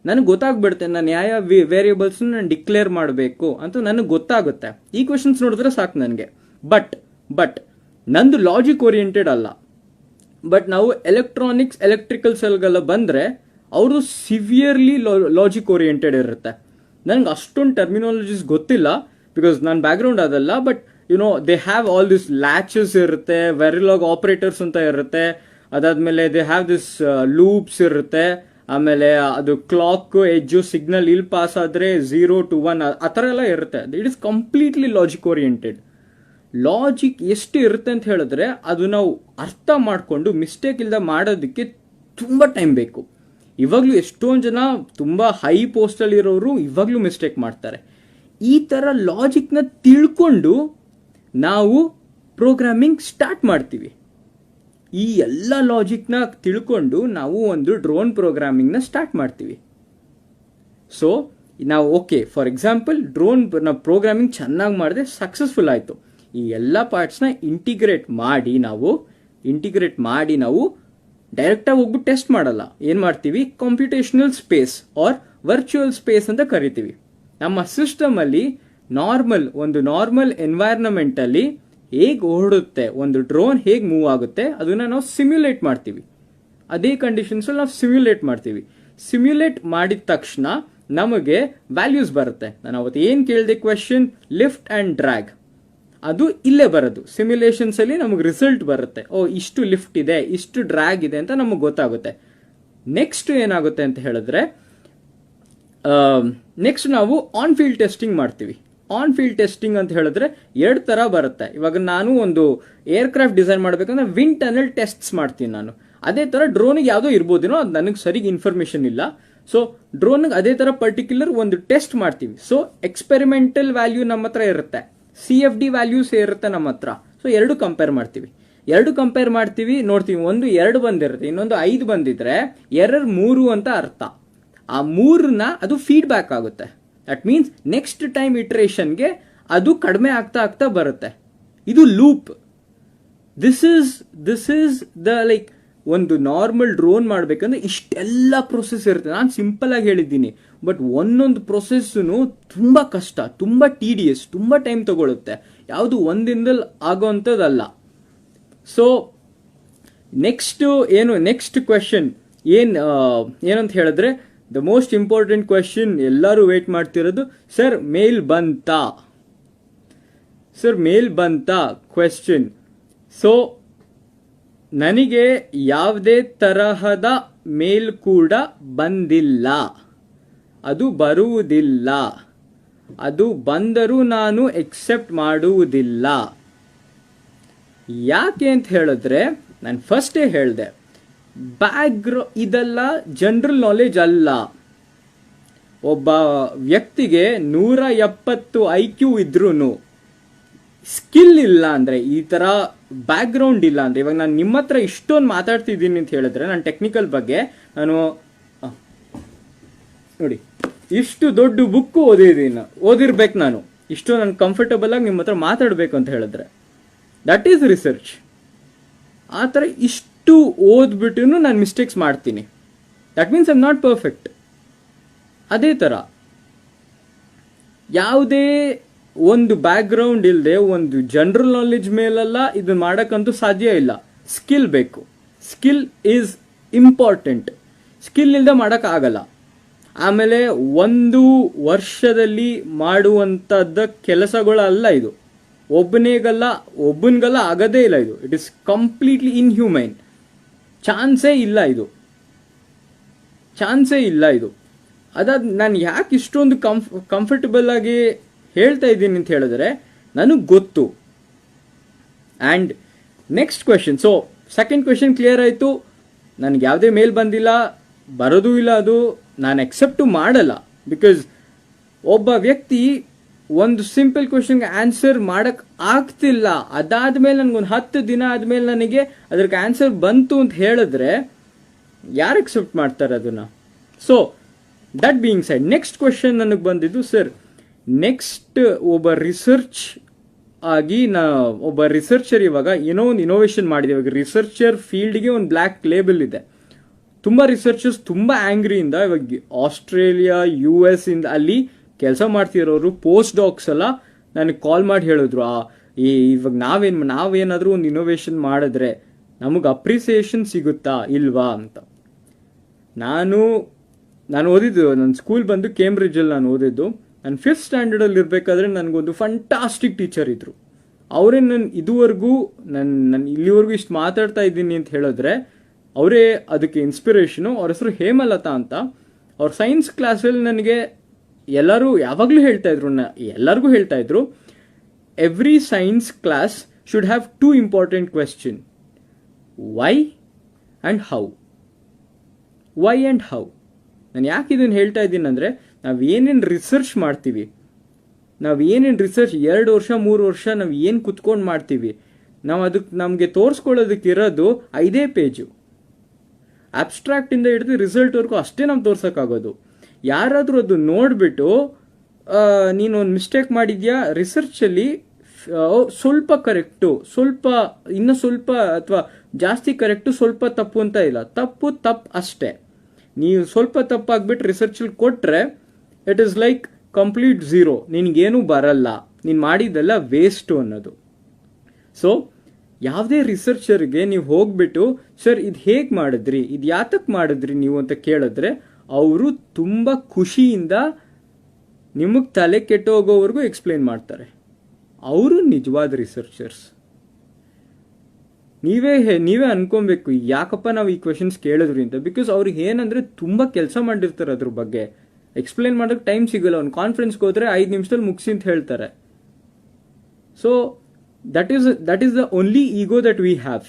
ನನಗೆ ಗೊತ್ತಾಗ್ಬಿಡುತ್ತೆ, ನಾನು ಯಾವ ವೇರಿಯೇಬಲ್ಸ್ನ ನಾನು ಡಿಕ್ಲೇರ್ ಮಾಡಬೇಕು ಅಂತ ನನಗೆ ಗೊತ್ತಾಗುತ್ತೆ. ಈಕ್ವೇಷನ್ಸ್ ನೋಡಿದ್ರೆ ಸಾಕು ನನಗೆ. ಬಟ್ ನಂದು ಲಾಜಿಕ್ ಓರಿಯೆಂಟೆಡ್ ಅಲ್ಲ. ಬಟ್ ನಾವು ಎಲೆಕ್ಟ್ರಾನಿಕ್ಸ್, ಎಲೆಕ್ಟ್ರಿಕಲ್ಸ್ಗೆಲ್ಲ ಬಂದರೆ ಅವರು ಸಿವಿಯರ್ಲಿ ಲಾಜಿಕ್ ಓರಿಯೆಂಟೆಡ್ ಇರುತ್ತೆ. ನನಗೆ ಅಷ್ಟೊಂದು ಟರ್ಮಿನಾಲಜೀಸ್ ಗೊತ್ತಿಲ್ಲ, ಬಿಕಾಸ್ ನನ್ನ ಬ್ಯಾಕ್ಗ್ರೌಂಡ್ ಅದಲ್ಲ. But they have all this latches ಇರುತ್ತೆ, ವೆರಿಲಾಗ್ ಆಪರೇಟರ್ಸ್ ಅಂತ ಇರುತ್ತೆ, ಅದಾದ್ಮೇಲೆ ದೇ ಹ್ಯಾವ್ ದಿಸ್ ಲೂಪ್ಸ್ ಇರುತ್ತೆ, ಆಮೇಲೆ ಅದು ಕ್ಲಾಕ್ ಎಜ್ಜು ಸಿಗ್ನಲ್ ಇಲ್ಲಿ ಪಾಸ್ ಆದರೆ 0 to 1 ಆ ಥರ ಎಲ್ಲ ಇರುತ್ತೆ. It is completely logic oriented. Logic ಎಷ್ಟು ಇರುತ್ತೆ ಅಂತ ಹೇಳಿದ್ರೆ, ಅದು ನಾವು ಅರ್ಥ ಮಾಡಿಕೊಂಡು ಮಿಸ್ಟೇಕ್ ಇಲ್ಲದೆ ಮಾಡೋದಕ್ಕೆ ತುಂಬ ಟೈಮ್ ಬೇಕು. ಇವಾಗಲೂ ಎಷ್ಟೊಂದು ಜನ ತುಂಬ ಹೈ ಪೋಸ್ಟಲ್ಲಿ ಇರೋರು ಇವಾಗಲೂ ಮಿಸ್ಟೇಕ್ ಮಾಡ್ತಾರೆ. ಈ ಥರ ಲಾಜಿಕ್ನ ತಿಳ್ಕೊಂಡು ನಾವು ಪ್ರೋಗ್ರಾಮಿಂಗ್ ಸ್ಟಾರ್ಟ್ ಮಾಡ್ತೀವಿ. ಈ ಎಲ್ಲ ಲಾಜಿಕ್ನ ತಿಳ್ಕೊಂಡು ನಾವು ಒಂದು ಡ್ರೋನ್ ಪ್ರೋಗ್ರಾಮಿಂಗ್ನ ಸ್ಟಾರ್ಟ್ ಮಾಡ್ತೀವಿ. ಸೊ ನಾವು ಓಕೆ, ಫಾರ್ ಎಕ್ಸಾಂಪಲ್ ಡ್ರೋನ್ ನಾವು ಪ್ರೋಗ್ರಾಮಿಂಗ್ ಚೆನ್ನಾಗಿ ಮಾಡಿದ್ರೆ ಸಕ್ಸಸ್ಫುಲ್ ಆಯಿತು. ಈ ಎಲ್ಲ ಪಾರ್ಟ್ಸ್ನ ಇಂಟಿಗ್ರೇಟ್ ಮಾಡಿ ನಾವು ಡೈರೆಕ್ಟಾಗಿ ಹೋಗ್ಬಿಟ್ಟು ಟೆಸ್ಟ್ ಮಾಡಲ್ಲ. ಏನು ಮಾಡ್ತೀವಿ, computational space or virtual space ಅಂತ ಕರಿತೀವಿ. ನಮ್ಮ ಸಿಸ್ಟಮಲ್ಲಿ ಒಂದು ನಾರ್ಮಲ್ ಎನ್ವೈರ್ನಮೆಂಟಲ್ಲಿ ಹೇಗೆ ಓಡುತ್ತೆ, ಒಂದು ಡ್ರೋನ್ ಹೇಗೆ ಮೂವ್ ಆಗುತ್ತೆ, ಅದನ್ನು ನಾವು ಸಿಮ್ಯುಲೇಟ್ ಮಾಡ್ತೀವಿ. ಅದೇ ಕಂಡೀಷನ್ಸಲ್ಲಿ ನಾವು ಸಿಮ್ಯುಲೇಟ್ ಮಾಡ್ತೀವಿ. ಸಿಮ್ಯುಲೇಟ್ ಮಾಡಿದ ತಕ್ಷಣ ನಮಗೆ ವ್ಯಾಲ್ಯೂಸ್ ಬರುತ್ತೆ. ನಾನು ಅವತ್ತು ಏನು ಕೇಳಿದೆ ಕ್ವೆಶನ್, ಲಿಫ್ಟ್ ಆ್ಯಂಡ್ ಡ್ರ್ಯಾಗ್, ಅದು ಇಲ್ಲೇ ಬರೋದು. ಸಿಮ್ಯುಲೇಷನ್ಸಲ್ಲಿ ನಮಗೆ ರಿಸಲ್ಟ್ ಬರುತ್ತೆ. ಇಷ್ಟು ಲಿಫ್ಟ್ ಇದೆ, ಇಷ್ಟು ಡ್ರ್ಯಾಗ್ ಇದೆ ಅಂತ ನಮಗೆ ಗೊತ್ತಾಗುತ್ತೆ. ನೆಕ್ಸ್ಟ್ ಏನಾಗುತ್ತೆ ಅಂತ ಹೇಳಿದ್ರೆ, ನೆಕ್ಸ್ಟ್ ನಾವು ಆನ್ ಫೀಲ್ಡ್ ಟೆಸ್ಟಿಂಗ್ ಮಾಡ್ತೀವಿ. ಆನ್ ಫೀಲ್ಡ್ ಟೆಸ್ಟಿಂಗ್ ಅಂತ ಹೇಳಿದ್ರೆ 2 ಥರ ಬರುತ್ತೆ. ಇವಾಗ ನಾನು ಒಂದು ಏರ್ಕ್ರಾಫ್ಟ್ ಡಿಸೈನ್ ಮಾಡಬೇಕಂದ್ರೆ ವಿಂಡ್ ಟನಲ್ ಟೆಸ್ಟ್ಸ್ ಮಾಡ್ತೀನಿ ನಾನು. ಅದೇ ಥರ ಡ್ರೋನಿಗೆ ಯಾವುದೋ ಇರ್ಬೋದೇನೋ, ಅದು ನನಗೆ ಸರಿಗೆ ಇನ್ಫಾರ್ಮೇಷನ್ ಇಲ್ಲ. ಸೊ ಡ್ರೋನ್ಗೆ ಅದೇ ಥರ ಪರ್ಟಿಕ್ಯುಲರ್ ಒಂದು ಟೆಸ್ಟ್ ಮಾಡ್ತೀವಿ. ಸೊ ಎಕ್ಸ್ಪೆರಿಮೆಂಟಲ್ ವ್ಯಾಲ್ಯೂ ನಮ್ಮ ಹತ್ರ ಇರುತ್ತೆ, CFD ವ್ಯಾಲ್ಯೂಸ್ ಇರುತ್ತೆ ನಮ್ಮ ಹತ್ರ. ಸೊ 2 ಕಂಪೇರ್ ಮಾಡ್ತೀವಿ, ನೋಡ್ತೀವಿ. ಒಂದು 2 ಬಂದಿರುತ್ತೆ, ಇನ್ನೊಂದು 5 ಬಂದಿದ್ರೆ ಎರರ್ 3 ಅಂತ ಅರ್ಥ. ಆ 3ನ ಅದು ಫೀಡ್ಬ್ಯಾಕ್ ಆಗುತ್ತೆ. ದಟ್ ಮೀನ್ಸ್ ನೆಕ್ಸ್ಟ್ ಟೈಮ್ ಇಟ್ರೇಷನ್ಗೆ ಅದು ಕಡಿಮೆ ಆಗ್ತಾ ಬರುತ್ತೆ. ಇದು loop. This is the like ಒಂದು ನಾರ್ಮಲ್ ಡ್ರೋನ್ ಮಾಡ್ಬೇಕಂದ್ರೆ ಇಷ್ಟೆಲ್ಲ ಪ್ರೊಸೆಸ್ ಇರುತ್ತೆ. ನಾನು ಸಿಂಪಲ್ ಆಗಿ ಹೇಳಿದ್ದೀನಿ, ಬಟ್ ಒಂದೊಂದು ಪ್ರೊಸೆಸ್ನು ತುಂಬಾ ಕಷ್ಟ, ತುಂಬಾ TDS, ತುಂಬಾ ಟೈಮ್ ತಗೊಳುತ್ತೆ. ಯಾವುದು ಒಂದಿನದಲ್ಲಿ ಆಗೋವಂಥದ್ದಲ್ಲ. ಸೊ ನೆಕ್ಸ್ಟ್ ಕ್ವೆಶನ್ ಏನಂತ ಹೇಳಿದ್ರೆ, ದ ಮೋಸ್ಟ್ ಇಂಪಾರ್ಟೆಂಟ್ ಕ್ವೆಶನ್, ಎಲ್ಲರೂ ವೇಟ್ ಮಾಡ್ತಿರೋದು, ಸರ್ ಮೇಲ್ ಬಂತಾ ಕ್ವೆಶನ್. ಸೊ ನನಗೆ ಯಾವುದೇ ತರಹದ ಮೇಲ್ ಕೂಡ ಬಂದಿಲ್ಲ, ಅದು ಬರುವುದಿಲ್ಲ. ಅದು ಬಂದರೂ ನಾನು ಎಕ್ಸೆಪ್ಟ್ ಮಾಡುವುದಿಲ್ಲ. ಯಾಕೆ ಅಂತ ಹೇಳಿದ್ರೆ, ನಾನು ಫಸ್ಟೇ ಹೇಳಿದೆ, ಇದೆಲ್ಲ ಜನರಲ್ ನಾಲೆಜ್ ಅಲ್ಲ. ಒಬ್ಬ ವ್ಯಕ್ತಿಗೆ 170 IQ ಇದ್ರೂ ಸ್ಕಿಲ್ ಇಲ್ಲ ಅಂದ್ರೆ, ಈ ತರ ಬ್ಯಾಕ್ ಗ್ರೌಂಡ್ ಇಲ್ಲ ಅಂದ್ರೆ, ಇವಾಗ ನಾನು ನಿಮ್ಮ ಹತ್ರ ಇಷ್ಟೊಂದು ಮಾತಾಡ್ತಿದ್ದೀನಿ ಅಂತ ಹೇಳಿದ್ರೆ, ನಾನು ಟೆಕ್ನಿಕಲ್ ಬಗ್ಗೆ ನೋಡಿ ಇಷ್ಟು ದೊಡ್ಡ ಬುಕ್ ಓದಿರ್ಬೇಕು ನಾನು, ಇಷ್ಟು ನಾನು ಕಂಫರ್ಟಬಲ್ ಆಗಿ ನಿಮ್ಮ ಹತ್ರ ಮಾತಾಡ್ಬೇಕು ಅಂತ ಹೇಳಿದ್ರೆ, ದಟ್ ಈಸ್ ರಿಸರ್ಚ್. ಆ ಥರ ಇಷ್ಟು ಓದ್ಬಿಟ್ಟು ನಾನು ಮಿಸ್ಟೇಕ್ಸ್ ಮಾಡ್ತೀನಿ. That means I am not perfect. ಅದೇ ಥರ ಯಾವುದೇ ಒಂದು ಬ್ಯಾಕ್ ಗ್ರೌಂಡ್ ಇಲ್ಲದೆ, ಒಂದು ಜನರಲ್ ನಾಲೆಜ್ ಮೇಲೆಲ್ಲ ಇದನ್ನ ಮಾಡೋಕ್ಕಂತೂ ಸಾಧ್ಯ ಇಲ್ಲ. ಸ್ಕಿಲ್ ಬೇಕು. Skill is important. ಸ್ಕಿಲ್ ಇಲ್ಲದೆ ಮಾಡೋಕ್ಕಾಗಲ್ಲ. ಆಮೇಲೆ 1 ವರ್ಷದಲ್ಲಿ ಮಾಡುವಂಥದ್ದ ಕೆಲಸಗಳಲ್ಲ ಇದು. ಒಬ್ಬನಿಗಲ್ಲ ಆಗದೇ ಇಲ್ಲ ಇದು. It is completely inhumane. ಚಾನ್ಸೇ ಇಲ್ಲ ಇದು. ಅದಾದ ನಾನು ಯಾಕೆ ಇಷ್ಟೊಂದು ಕಂಫರ್ಟಬಲ್ ಆಗಿ ಹೇಳ್ತಾ ಇದ್ದೀನಿ ಅಂತ ಹೇಳಿದ್ರೆ, ನನಗೆ ಗೊತ್ತು. And next question. So second question clear ಆಯಿತು. ನನಗೆ ಯಾವುದೇ ಮೇಲ್ ಬಂದಿಲ್ಲ, ಬರೋದೂ ಇಲ್ಲ, ಅದು ನಾನು ಎಕ್ಸೆಪ್ಟು ಮಾಡಲ್ಲ. ಬಿಕಾಸ್ ಒಬ್ಬ ವ್ಯಕ್ತಿ ಒಂದು ಸಿಂಪಲ್ ಕ್ವೆಶನ್ಗೆ ಆನ್ಸರ್ ಮಾಡಕ್ ಆಗ್ತಿಲ್ಲ, ಅದಾದ್ಮೇಲೆ ನನಗೊಂದು 10 ದಿನ ಆದ್ಮೇಲೆ ನನಗೆ ಅದಕ್ಕೆ ಆನ್ಸರ್ ಬಂತು ಅಂತ ಹೇಳಿದ್ರೆ ಯಾರು ಎಕ್ಸೆಪ್ಟ್ ಮಾಡ್ತಾರೆ ಅದನ್ನ? So that being side, next question ನನಗೆ ಬಂದಿದ್ದು, ಸರ್ ನೆಕ್ಸ್ಟ್ ಒಬ್ಬ ರಿಸರ್ಚರ್ ಇವಾಗ ಏನೋ ಒಂದು ಇನೋವೇಷನ್ ಮಾಡಿದೆ. ಇವಾಗ ರಿಸರ್ಚರ್ ಫೀಲ್ಡ್ಗೆ ಒಂದು ಬ್ಲ್ಯಾಕ್ ಲೇಬಲ್ ಇದೆ. ತುಂಬ ರಿಸರ್ಚರ್ಸ್ ತುಂಬ ಆಂಗ್ರಿಯಿಂದ ಇವಾಗ ಆಸ್ಟ್ರೇಲಿಯಾ, US ಇಂದ ಅಲ್ಲಿ ಕೆಲಸ ಮಾಡ್ತಿರೋರು ಪೋಸ್ಟ್ ಡಾಕ್ಸ್ ಎಲ್ಲ ನನಗೆ ಕಾಲ್ ಮಾಡಿ ಹೇಳಿದ್ರು, ಇವಾಗ ನಾವೇನಾದರೂ ಒಂದು ಇನೋವೇಷನ್ ಮಾಡಿದ್ರೆ ನಮಗೆ ಅಪ್ರಿಸಿಯೇಷನ್ ಸಿಗುತ್ತಾ ಇಲ್ವಾ ಅಂತ. ನಾನು ಓದಿದ್ದು, ನನ್ನ ಸ್ಕೂಲ್ ಬಂದು ಕೇಂಬ್ರಿಡ್ಜಲ್ಲಿ ನಾನು ಓದಿದ್ದು. ನಾನು 5th ಸ್ಟ್ಯಾಂಡರ್ಡಲ್ಲಿ ಇರಬೇಕಾದ್ರೆ ನನಗೊಂದು ಫಂಟಾಸ್ಟಿಕ್ ಟೀಚರ್ ಇದ್ರು. ಅವರೇ ನಾನು ಇಲ್ಲಿವರೆಗೂ ಇಷ್ಟು ಮಾತಾಡ್ತಾ ಇದ್ದೀನಿ ಅಂತ ಹೇಳಿದ್ರೆ ಅವರೇ ಅದಕ್ಕೆ ಇನ್ಸ್ಪಿರೇಷನು. ಅವ್ರ ಹೆಸರು ಹೇಮಲತಾ ಅಂತ. ಅವ್ರ ಸೈನ್ಸ್ ಕ್ಲಾಸಲ್ಲಿ ನನಗೆ ಯಾವಾಗಲೂ ಎಲ್ಲರಿಗೂ ಹೇಳ್ತಾ ಇದ್ರು, every science class should have 2 important question, why and how. ನಾನು ಯಾಕೆ ಇದನ್ನು ಹೇಳ್ತಾ ಇದ್ದೀನಿ ಅಂದರೆ, ನಾವು ಏನೇನು ರಿಸರ್ಚ್ ಮಾಡ್ತೀವಿ, 2 ವರ್ಷ 3 ವರ್ಷ ನಾವು ಏನು ಕುತ್ಕೊಂಡು ಮಾಡ್ತೀವಿ, ನಾವು ಅದಕ್ಕೆ ನಮಗೆ ತೋರಿಸ್ಕೊಳ್ಳೋದಕ್ಕಿರೋದು 5 ಪೇಜು. ಅಬ್ಸ್ಟ್ರಾಕ್ಟಿಂದ ಹಿಡಿದು ರಿಸಲ್ಟ್ವರೆಗೂ ಅಷ್ಟೇ ನಾವು ತೋರ್ಸೋಕ್ಕಾಗೋದು. ಯಾರಾದರೂ ಅದು ನೋಡಿಬಿಟ್ಟು ನೀನು ಒಂದು ಮಿಸ್ಟೇಕ್ ಮಾಡಿದ್ಯಾ ರಿಸರ್ಚಲ್ಲಿ, ಸ್ವಲ್ಪ ಕರೆಕ್ಟು, ಇನ್ನೂ ಸ್ವಲ್ಪ ಅಥವಾ ಜಾಸ್ತಿ ಕರೆಕ್ಟು, ಸ್ವಲ್ಪ ತಪ್ಪು ಅಂತ ಇಲ್ಲ, ತಪ್ಪು ಅಷ್ಟೇ. ನೀವು ಸ್ವಲ್ಪ ತಪ್ಪಾಗ್ಬಿಟ್ಟು ರಿಸರ್ಚಲ್ಲಿ ಕೊಟ್ಟರೆ it is like complete zero, ನಿನಗೇನು ಬರಲ್ಲ, ನೀನು ಮಾಡಿದ್ದೆಲ್ಲ ವೇಸ್ಟು ಅನ್ನೋದು. ಸೊ ಯಾವುದೇ ರಿಸರ್ಚರ್ಗೆ ನೀವು ಹೋಗ್ಬಿಟ್ಟು, ಸರ್ ಇದು ಹೇಗೆ ಮಾಡಿದ್ರಿ, ಇದು ಯಾತಕ್ಕೆ ಮಾಡಿದ್ರಿ ನೀವು ಅಂತ ಕೇಳಿದ್ರೆ, ಅವರು ತುಂಬ ಖುಷಿಯಿಂದ ನಿಮಗೆ ತಲೆ ಕೆಟ್ಟೋಗೋವರೆಗೂ ಎಕ್ಸ್ಪ್ಲೇನ್ ಮಾಡ್ತಾರೆ. ಅವರು ನಿಜವಾದ ರಿಸರ್ಚರ್ಸ್. ನೀವೇ ಅನ್ಕೊಬೇಕು, ಯಾಕಪ್ಪ ನಾವು ಈ ಕ್ವೆಶನ್ಸ್ ಕೇಳಿದ್ರಿ ಅಂತ. ಬಿಕಾಸ್ ಅವ್ರಿಗೆ ಏನಂದ್ರೆ ತುಂಬ ಕೆಲಸ ಮಾಡಿರ್ತಾರೆ ಅದ್ರ ಬಗ್ಗೆ. ಎಕ್ಸ್ಪ್ಲೇನ್ ಮಾಡೋಕ್ಕೆ ಟೈಮ್ ಸಿಗಲ್ಲ. ಒಂದು ಕಾನ್ಫರೆನ್ಸ್ಗೆ ಹೋದ್ರೆ 5 ನಿಮಿಷದಲ್ಲಿ ಮುಗಿಸಿ ಅಂತ ಹೇಳ್ತಾರೆ. So that is the only ego that we have,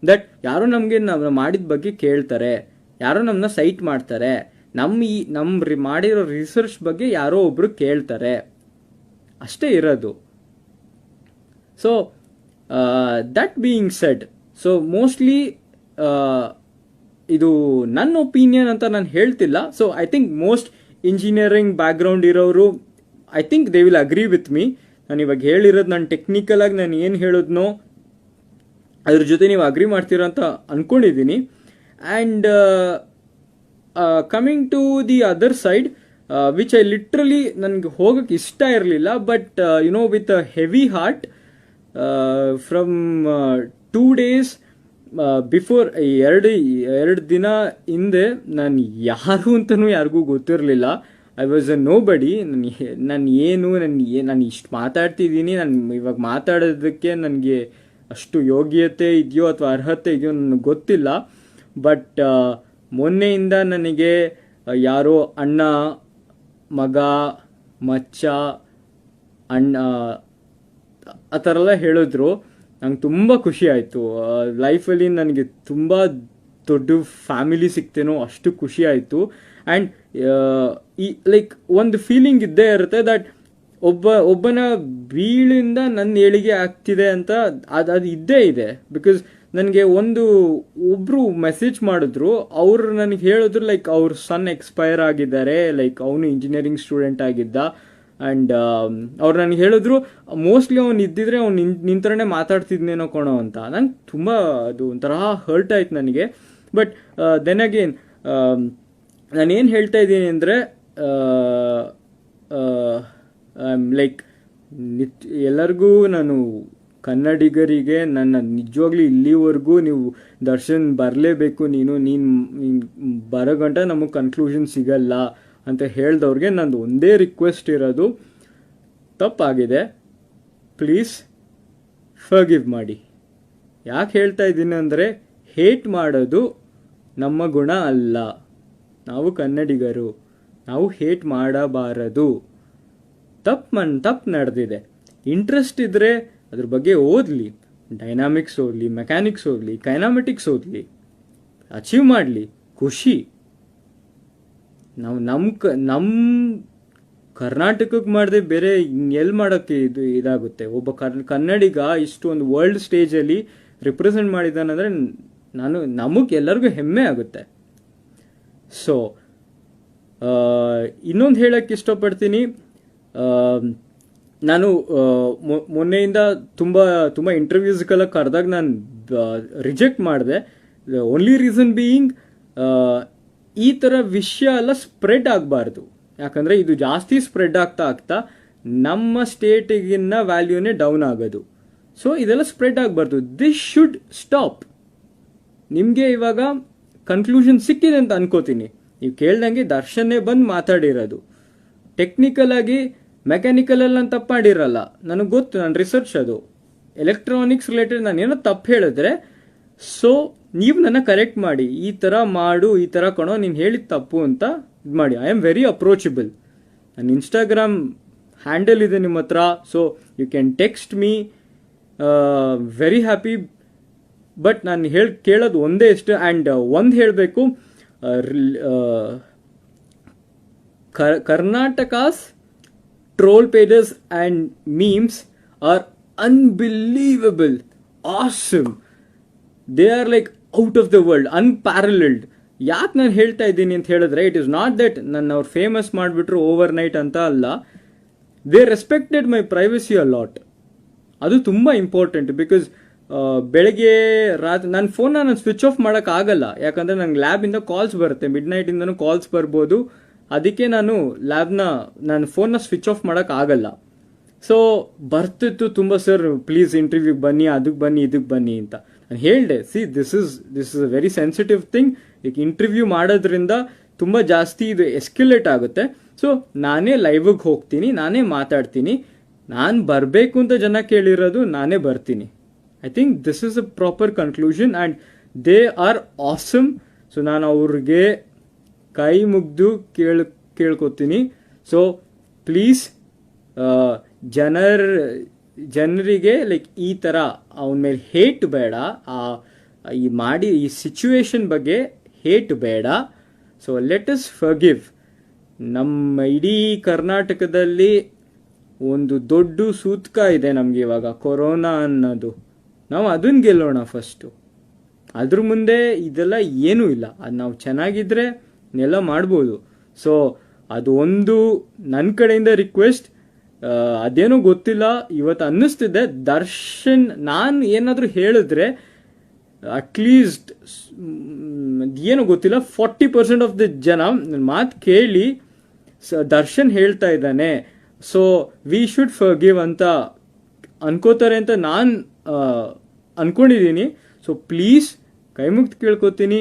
that ಯಾರೋ ನಮಗೆ ನಾವು ಮಾಡಿದ ಬಗ್ಗೆ ಕೇಳ್ತಾರೆ, ಯಾರೋ ನಮ್ಮನ್ನ ಸೈಟ್ ಮಾಡ್ತಾರೆ, ನಮ್ಮ ಮಾಡಿರೋ ರಿಸರ್ಚ್ ಬಗ್ಗೆ ಯಾರೋ ಒಬ್ರು ಕೇಳ್ತಾರೆ, ಅಷ್ಟೇ ಇರೋದು. So that being said, so mostly ಇದು ನನ್ನ ಒಪಿನಿಯನ್ ಅಂತ ನಾನು ಹೇಳ್ತಿಲ್ಲ. So I think most engineering background ಇರೋರು I think they will agree with me. ನಾನು ಇವಾಗ ಹೇಳಿರೋದು ನಾನು ಟೆಕ್ನಿಕಲ್ ಆಗಿ ನಾನು ಏನು ಹೇಳಿದ್ನೋ ಅದ್ರ ಜೊತೆ ನೀವು ಅಗ್ರಿ ಮಾಡ್ತೀರಾ ಅಂತ ಅನ್ಕೊಂಡಿದ್ದೀನಿ. And coming to the other side, which I literally ನನಗೆ ಹೋಗಕ್ಕೆ ಇಷ್ಟ ಇರಲಿಲ್ಲ, but with a heavy heart from 2 days before, ಎರಡು ದಿನ ಹಿಂದೆ ನಾನು ಯಾರು ಅಂತಲೂ ಯಾರಿಗೂ ಗೊತ್ತಿರಲಿಲ್ಲ. ಐ ವಾಸ್ ಅ ನೋ ಬಡಿ. ನಾನು ಇಷ್ಟು ಮಾತಾಡ್ತಿದ್ದೀನಿ, ನಾನು ಇವಾಗ ಮಾತಾಡೋದಕ್ಕೆ ನನಗೆ ಅಷ್ಟು ಯೋಗ್ಯತೆ ಇದೆಯೋ ಅಥವಾ ಅರ್ಹತೆ ಇದೆಯೋ ನನಗೆ ಗೊತ್ತಿಲ್ಲ. ಬಟ್ ಮೊನ್ನೆಯಿಂದ ನನಗೆ ಯಾರೋ ಅಣ್ಣ, ಮಗ, ಮಚ್ಚ, ಅಣ್ಣ ಆ ಥರ ಎಲ್ಲ ಹೇಳಿದ್ರು. ನಂಗೆ ತುಂಬ ಖುಷಿ ಆಯಿತು. ಲೈಫಲ್ಲಿ ನನಗೆ ತುಂಬ ದೊಡ್ಡ ಫ್ಯಾಮಿಲಿ ಸಿಗ್ತೇನೋ ಅಷ್ಟು ಖುಷಿ ಆಯಿತು. ಆ್ಯಂಡ್ ಲೈಕ್ ಒಂದು ಫೀಲಿಂಗ್ ಇದ್ದೇ ಇರುತ್ತೆ ದಟ್ ಒಬ್ಬನ ಬೀಳಿಂದ ನನ್ನ ಏಳಿಗೆ ಆಗ್ತಿದೆ ಅಂತ ಅದು ಇದ್ದೇ ಇದೆ. ಬಿಕಾಸ್ ನನಗೆ ಒಬ್ರು ಮೆಸೇಜ್ ಮಾಡಿದ್ರು, ಅವ್ರು ನನಗೆ ಹೇಳಿದ್ರು ಲೈಕ್ ಅವ್ರ ಸನ್ ಎಕ್ಸ್ಪೈರ್ ಆಗಿದ್ದಾರೆ, ಲೈಕ್ ಅವನು ಇಂಜಿನಿಯರಿಂಗ್ ಸ್ಟೂಡೆಂಟ್ ಆಗಿದ್ದ. ಆ್ಯಂಡ್ ಅವ್ರು ನನಗೆ ಹೇಳಿದ್ರು ಮೋಸ್ಟ್ಲಿ ಅವ್ನು ಇದ್ದಿದ್ರೆ ಅವ್ನು ನಿಂತರನೇ ಮಾತಾಡ್ತಿದ್ನೇನೋ ಕೊಣೋ ಅಂತ. ನಂಗೆ ತುಂಬ ಅದು ಒಂಥರ ಹರ್ಟ್ ಆಯ್ತು ನನಗೆ. ಬಟ್ ದೆನ್ ಅಗೇನ್ ನಾನೇನು ಹೇಳ್ತಾ ಇದ್ದೀನಿ ಅಂದರೆ, ಲೈಕ್ ಎಲ್ಲರಿಗೂ ನಾನು ಕನ್ನಡಿಗರಿಗೆ ನನ್ನ ನಿಜವಾಗ್ಲೂ ಇಲ್ಲಿವರೆಗೂ ನೀವು ದರ್ಶನ್ ಬರಲೇಬೇಕು, ನೀನು ಬರೋ ಗಂಟ ನಮಗೆ ಕನ್ಕ್ಲೂಷನ್ ಸಿಗಲ್ಲ ಅಂತ ಹೇಳ್ದವ್ರಿಗೆ ನಂದು ಒಂದೇ ರಿಕ್ವೆಸ್ಟ್ ಇರೋದು, ತಪ್ಪಾಗಿದೆ, ಪ್ಲೀಸ್ ಫರ್ಗಿವ್ ಮಾಡಿ. ಯಾಕೆ ಹೇಳ್ತಾ ಇದ್ದೀನಿ ಅಂದರೆ, ಹೇಟ್ ಮಾಡೋದು ನಮ್ಮ ಗುಣ ಅಲ್ಲ. ನಾವು ಕನ್ನಡಿಗರು, ನಾವು ಹೇಟ್ ಮಾಡಬಾರದು. ತಪ್ಪು ನಡೆದಿದೆ. ಇಂಟ್ರೆಸ್ಟ್ ಇದ್ದರೆ ಅದ್ರ ಬಗ್ಗೆ ಓದಲಿ, ಡೈನಾಮಿಕ್ಸ್ ಓದಲಿ, ಮೆಕ್ಯಾನಿಕ್ಸ್ ಓದಲಿ, ಕೈನಾಮೆಟಿಕ್ಸ್ ಓದಲಿ, ಅಚೀವ್ ಮಾಡಲಿ, ಖುಷಿ. ನಾವು ನಮ್ಮ ಕರ್ನಾಟಕಕ್ಕೆ ಮಾಡದೆ ಬೇರೆ ಎಲ್ಲಿ ಮಾಡೋಕ್ಕೆ ಇದಾಗುತ್ತೆ. ಒಬ್ಬ ಕನ್ನಡಿಗ ಇಷ್ಟು ಒಂದು ವರ್ಲ್ಡ್ ಸ್ಟೇಜಲ್ಲಿ ರಿಪ್ರೆಸೆಂಟ್ ಮಾಡಿದ್ದಾನಂದರೆ ನಮಗೆ ಎಲ್ಲರಿಗೂ ಹೆಮ್ಮೆ ಆಗುತ್ತೆ. ಸೊ ಇನ್ನೊಂದು ಹೇಳಕ್ಕೆ ಇಷ್ಟಪಡ್ತೀನಿ, ನಾನು ಮೊನ್ನೆಯಿಂದ ತುಂಬ ಇಂಟರ್ವ್ಯೂಸ್ಗೆಲ್ಲ ಕರೆದಾಗ ನಾನು ರಿಜೆಕ್ಟ್ ಮಾಡಿದೆ. ಓನ್ಲಿ ರೀಸನ್ ಬೀಯಿಂಗ್, ಈ ಥರ ವಿಷಯ ಎಲ್ಲ ಸ್ಪ್ರೆಡ್ ಆಗಬಾರ್ದು. ಯಾಕಂದರೆ ಇದು ಜಾಸ್ತಿ ಸ್ಪ್ರೆಡ್ ಆಗ್ತಾ ನಮ್ಮ ಸ್ಟೇಟಿಗಿನ್ನ ವ್ಯಾಲ್ಯೂನೇ ಡೌನ್ ಆಗೋದು. ಸೊ ಇದೆಲ್ಲ ಸ್ಪ್ರೆಡ್ ಆಗಬಾರ್ದು. This should stop. ನಿಮಗೆ ಇವಾಗ ಕನ್ಕ್ಲೂಷನ್ ಸಿಕ್ಕಿದೆ ಅಂತ ಅನ್ಕೋತೀನಿ. ನೀವು ಕೇಳ್ದಂಗೆ ದರ್ಶನ್ನೇ ಬಂದು ಮಾತಾಡಿರೋದು. ಟೆಕ್ನಿಕಲ್ ಆಗಿ ಮೆಕ್ಯಾನಿಕಲಲ್ಲಿ ನಾನು ತಪ್ಪು ಮಾಡಿರಲ್ಲ, ನನಗೆ ಗೊತ್ತು, ನನ್ನ ರಿಸರ್ಚ್ ಅದು. ಎಲೆಕ್ಟ್ರಾನಿಕ್ಸ್ ರಿಲೇಟೆಡ್ ನಾನು ಏನೋ ತಪ್ಪು ಹೇಳಿದ್ರೆ, ಸೊ ನೀವು ನನ್ನ ಕರೆಕ್ಟ್ ಮಾಡಿ, ಈ ಥರ ಮಾಡು, ಈ ಥರ ಕಣೋ, ನೀನು ಹೇಳಿದ ತಪ್ಪು ಅಂತ ಇದು ಮಾಡಿ. I am very approachable. ನನ್ನ ಇನ್ಸ್ಟಾಗ್ರಾಮ್ ಹ್ಯಾಂಡಲ್ ಇದೆ ನಿಮ್ಮ ಹತ್ರ, so you can text me, very happy. But ನಾನು ಕೇಳೋದು ಒಂದೇ ಇಷ್ಟು. ಆ್ಯಂಡ್ ಒಂದು ಹೇಳಬೇಕು, Karnataka's troll pages and memes are unbelievable, awesome. They are like out of the world, unparalleled. ಯಾಕೆ ನಾನು ಹೇಳ್ತಾ ಇದ್ದೀನಿ ಅಂತ ಹೇಳಿದ್ರೆ, ಇಟ್ ಇಸ್ ನಾಟ್ ದಟ್ ನನ್ನ ಅವ್ರು ಫೇಮಸ್ ಮಾಡಿಬಿಟ್ರು ಓವರ್ ನೈಟ್ ಅಂತ ಅಲ್ಲ. They respected my privacy a lot. ಅದು ತುಂಬ ಇಂಪಾರ್ಟೆಂಟ್. ಬಿಕಾಸ್ ಬೆಳಗ್ಗೆ ರಾತ್ರಿ ನನ್ನ ಫೋನ್ನ ನಾನು ಸ್ವಿಚ್ ಆಫ್ ಮಾಡೋಕ್ಕಾಗಲ್ಲ. ಯಾಕಂದರೆ ನಂಗೆ ಲ್ಯಾಬಿಂದ ಕಾಲ್ಸ್ ಬರುತ್ತೆ, ಮಿಡ್ ನೈಟಿಂದನೂ ಕಾಲ್ಸ್ ಬರ್ಬೋದು. ಅದಕ್ಕೆ ನಾನು ಫೋನ್ನ ಸ್ವಿಚ್ ಆಫ್ ಮಾಡೋಕ್ಕಾಗಲ್ಲ. ಸೊ ಬರ್ತಿತ್ತು ತುಂಬ, ಸರ್ ಪ್ಲೀಸ್ ಇಂಟರ್ವ್ಯೂಗೆ ಬನ್ನಿ, ಅದಕ್ಕೆ ಬನ್ನಿ, ಇದಕ್ಕೆ ಬನ್ನಿ ಅಂತ. ನಾನು ಹೇಳಿದೆ, this is a very sensitive thing. ಈಗ ಇಂಟರ್ವ್ಯೂ ಮಾಡೋದ್ರಿಂದ ತುಂಬ ಜಾಸ್ತಿ ಇದು ಎಸ್ಕ್ಯುಲೇಟ್ ಆಗುತ್ತೆ. ಸೊ ನಾನೇ ಲೈವ್ಗೆ ಹೋಗ್ತೀನಿ, ನಾನೇ ಮಾತಾಡ್ತೀನಿ. ನಾನು ಬರಬೇಕು ಅಂತ ಜನ ಕೇಳಿರೋದು, ನಾನೇ ಬರ್ತೀನಿ. I think this is a proper conclusion and they are awesome. So ನಾನು ಅವ್ರಿಗೆ ಕೈ ಮುಗ್ದು ಕೇಳ್ಕೊತೀನಿ. ಸೊ ಪ್ಲೀಸ್ ಜನರಿಗೆ ಲೈಕ್ ಈ ಥರ ಅವನ ಮೇಲೆ ಹೇಟ್ ಬೇಡ, ಈ ಸಿಚುವೇಶನ್ ಬಗ್ಗೆ ಹೇಟ್ ಬೇಡ. So let us forgive. ನಮ್ಮ ಇಡೀ ಕರ್ನಾಟಕದಲ್ಲಿ ಒಂದು ದೊಡ್ಡ ಸೂತ್ಕ ಇದೆ ನಮಗೆ ಇವಾಗ, ಕೊರೋನಾ ಅನ್ನೋದು. ನಾವು ಅದನ್ನ ಗೆಲ್ಲೋಣ ಫಸ್ಟು. ಅದ್ರ ಮುಂದೆ ಇದೆಲ್ಲ ಏನೂ ಇಲ್ಲ. ಅದು ನಾವು ಚೆನ್ನಾಗಿದ್ರೆ ಎಲ್ಲ ಮಾಡ್ಬೋದು. ಸೊ ಅದು ಒಂದು ನನ್ನ ಕಡೆಯಿಂದ ರಿಕ್ವೆಸ್ಟ್. ಅದೇನೋ ಗೊತ್ತಿಲ್ಲ, ಇವತ್ತು ಅನ್ನಿಸ್ತಿದೆ ದರ್ಶನ್ ನಾನು ಏನಾದರೂ ಹೇಳಿದ್ರೆ ಅಟ್ಲೀಸ್ಟ್ ಏನೋ ಗೊತ್ತಿಲ್ಲ 40% ಆಫ್ ದ ಜನ ನನ್ನ ಮಾತು ಕೇಳಿ ದರ್ಶನ್ ಹೇಳ್ತಾ ಇದ್ದಾನೆ, ಸೊ ವಿ ಶುಡ್ ಫರ್ಗಿವ್ ಅಂತ ಅನ್ಕೋತಾರೆ ಅಂತ ನಾನು ಅನ್ಕೊಂಡಿದ್ದೀನಿ. ಸೊ ಪ್ಲೀಸ್ ಕೈ ಮುಗ್ದು ಕೇಳ್ಕೊತೀನಿ.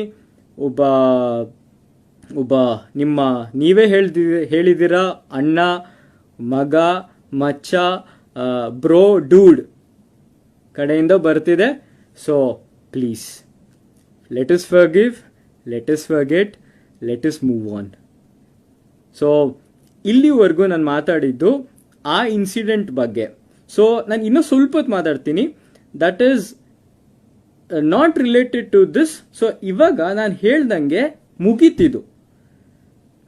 ಒಬ್ಬ ನೀವೇ ಹೇಳಿದ್ದೀರಾ ಅಣ್ಣ, ಮಗ, ಮಚ್ಚ, ಬ್ರೋ, ಡೂಡ್ ಕಡೆಯಿಂದ ಬರ್ತಿದೆ. So please let us forgive, let us forget, let us move on. So ಇಲ್ಲಿವರೆಗೂ ನಾನು ಮಾತಾಡಿದ್ದು ಆ ಇನ್ಸಿಡೆಂಟ್ ಬಗ್ಗೆ. ಸೊ ನಾನು ಇನ್ನೂ ಸ್ವಲ್ಪ ಹೊತ್ತು ಮಾತಾಡ್ತೀನಿ, that is not related to this. So ಇವಾಗ ನಾನು ಹೇಳ್ದಂಗೆ ಮುಗೀತಿದ್ದು,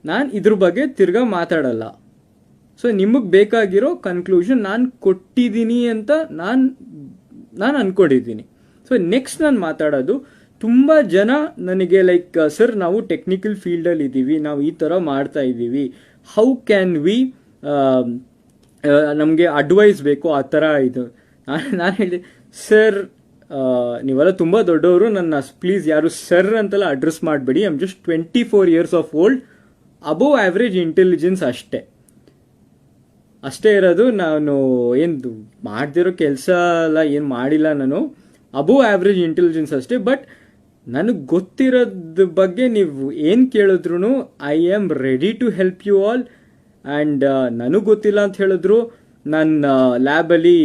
ನಾನು ಇದ್ರ ಬಗ್ಗೆ ತಿರ್ಗಾ ಮಾತಾಡಲ್ಲ. ಸೊ ನಿಮಗೆ ಬೇಕಾಗಿರೋ ಕನ್ಕ್ಲೂಷನ್ ನಾನು ಕೊಟ್ಟಿದ್ದೀನಿ ಅಂತ ನಾನು ಅನ್ಕೊಂಡಿದ್ದೀನಿ. ಸೊ ನೆಕ್ಸ್ಟ್ ನಾನು ಮಾತಾಡೋದು, ತುಂಬ ಜನ ನನಗೆ ಲೈಕ್ ಸರ್ ನಾವು ಟೆಕ್ನಿಕಲ್ ಫೀಲ್ಡಲ್ಲಿ ಇದ್ದೀವಿ, ನಾವು ಈ ಥರ ಮಾಡ್ತಾ ಇದ್ದೀವಿ, ಹೌ ಕ್ಯಾನ್ ವಿ, ನಮಗೆ ಅಡ್ವೈಸ್ ಬೇಕು ಆ ಥರ. ಇದು ನಾನು ಹೇಳಿದೆ, ಸರ್ ನೀವೆಲ್ಲ ತುಂಬ ದೊಡ್ಡವರು, ನನ್ನ ಪ್ಲೀಸ್ ಯಾರು ಸರ್ ಅಂತೆಲ್ಲ ಅಡ್ರೆಸ್ ಮಾಡಬೇಡಿ. I am just 24 years of old, above average intelligence ಅಷ್ಟೇ ಇರೋದು. ನಾನು ಏನು ಮಾಡ್ದಿರೋ ಕೆಲಸ ಎಲ್ಲ ಏನು ಮಾಡಿಲ್ಲ, ನಾನು ಅಬೋವ್ ಆವ್ರೇಜ್ ಇಂಟೆಲಿಜೆನ್ಸ್ ಅಷ್ಟೇ. ಬಟ್ ನನಗೆ ಗೊತ್ತಿರೋದ ಬಗ್ಗೆ ನೀವು ಏನು ಕೇಳಿದ್ರು I am ready to help you all. And ನನಗೆ ಗೊತ್ತಿಲ್ಲ ಅಂತ ಹೇಳಿದ್ರು ನನ್ನ ಲ್ಯಾಬಲ್ಲಿ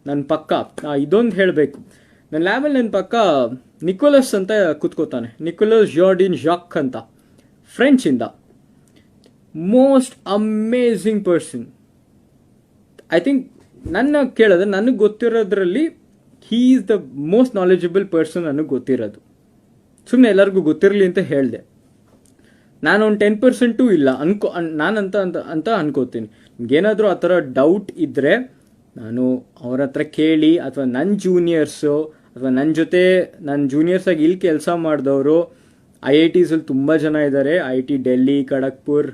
ನನ್ನ ಪಕ್ಕ ಇದೊಂದು ಹೇಳಬೇಕು, ನನ್ನ ಲ್ಯಾಬಲ್ಲಿ ನನ್ನ ಪಕ್ಕ ನಿಕೋಲಸ್ ಅಂತ ಕೂತ್ಕೋತಾನೆ, ನಿಕೋಲಸ್ ಜಾರ್ಡಿನ್ ಜಾಕ್ ಅಂತ, ಫ್ರೆಂಚಿಂದ. Most amazing person. I think ನನ್ನ ಕೇಳಿದ್ರೆ ನನಗೆ ಗೊತ್ತಿರೋದ್ರಲ್ಲಿ he is the most knowledgeable person ನನಗೆ ಗೊತ್ತಿರೋದು. ಸುಮ್ಮನೆ ಎಲ್ಲರಿಗೂ ಗೊತ್ತಿರಲಿ ಅಂತ ಹೇಳಿದೆ. ನಾನು ಒಂದು 10% ಇಲ್ಲ ನಾನಂತ ಅನ್ಕೋತೀನಿ. ನಿಮ್ಗೇನಾದರೂ ಆ ಥರ ಡೌಟ್ ಇದ್ದರೆ ನಾನು ಅವ್ರ ಹತ್ರ ಕೇಳಿ, ಅಥವಾ ನನ್ನ ಜೂನಿಯರ್ಸು ಅಥವಾ ನನ್ನ ಜೂನಿಯರ್ಸಾಗಿ ಇಲ್ಲಿ ಕೆಲಸ ಮಾಡಿದವರು IITs ತುಂಬ ಜನ ಇದ್ದಾರೆ. IIT ಡೆಲ್ಲಿ, ಖಡಗ್ಪುರ್,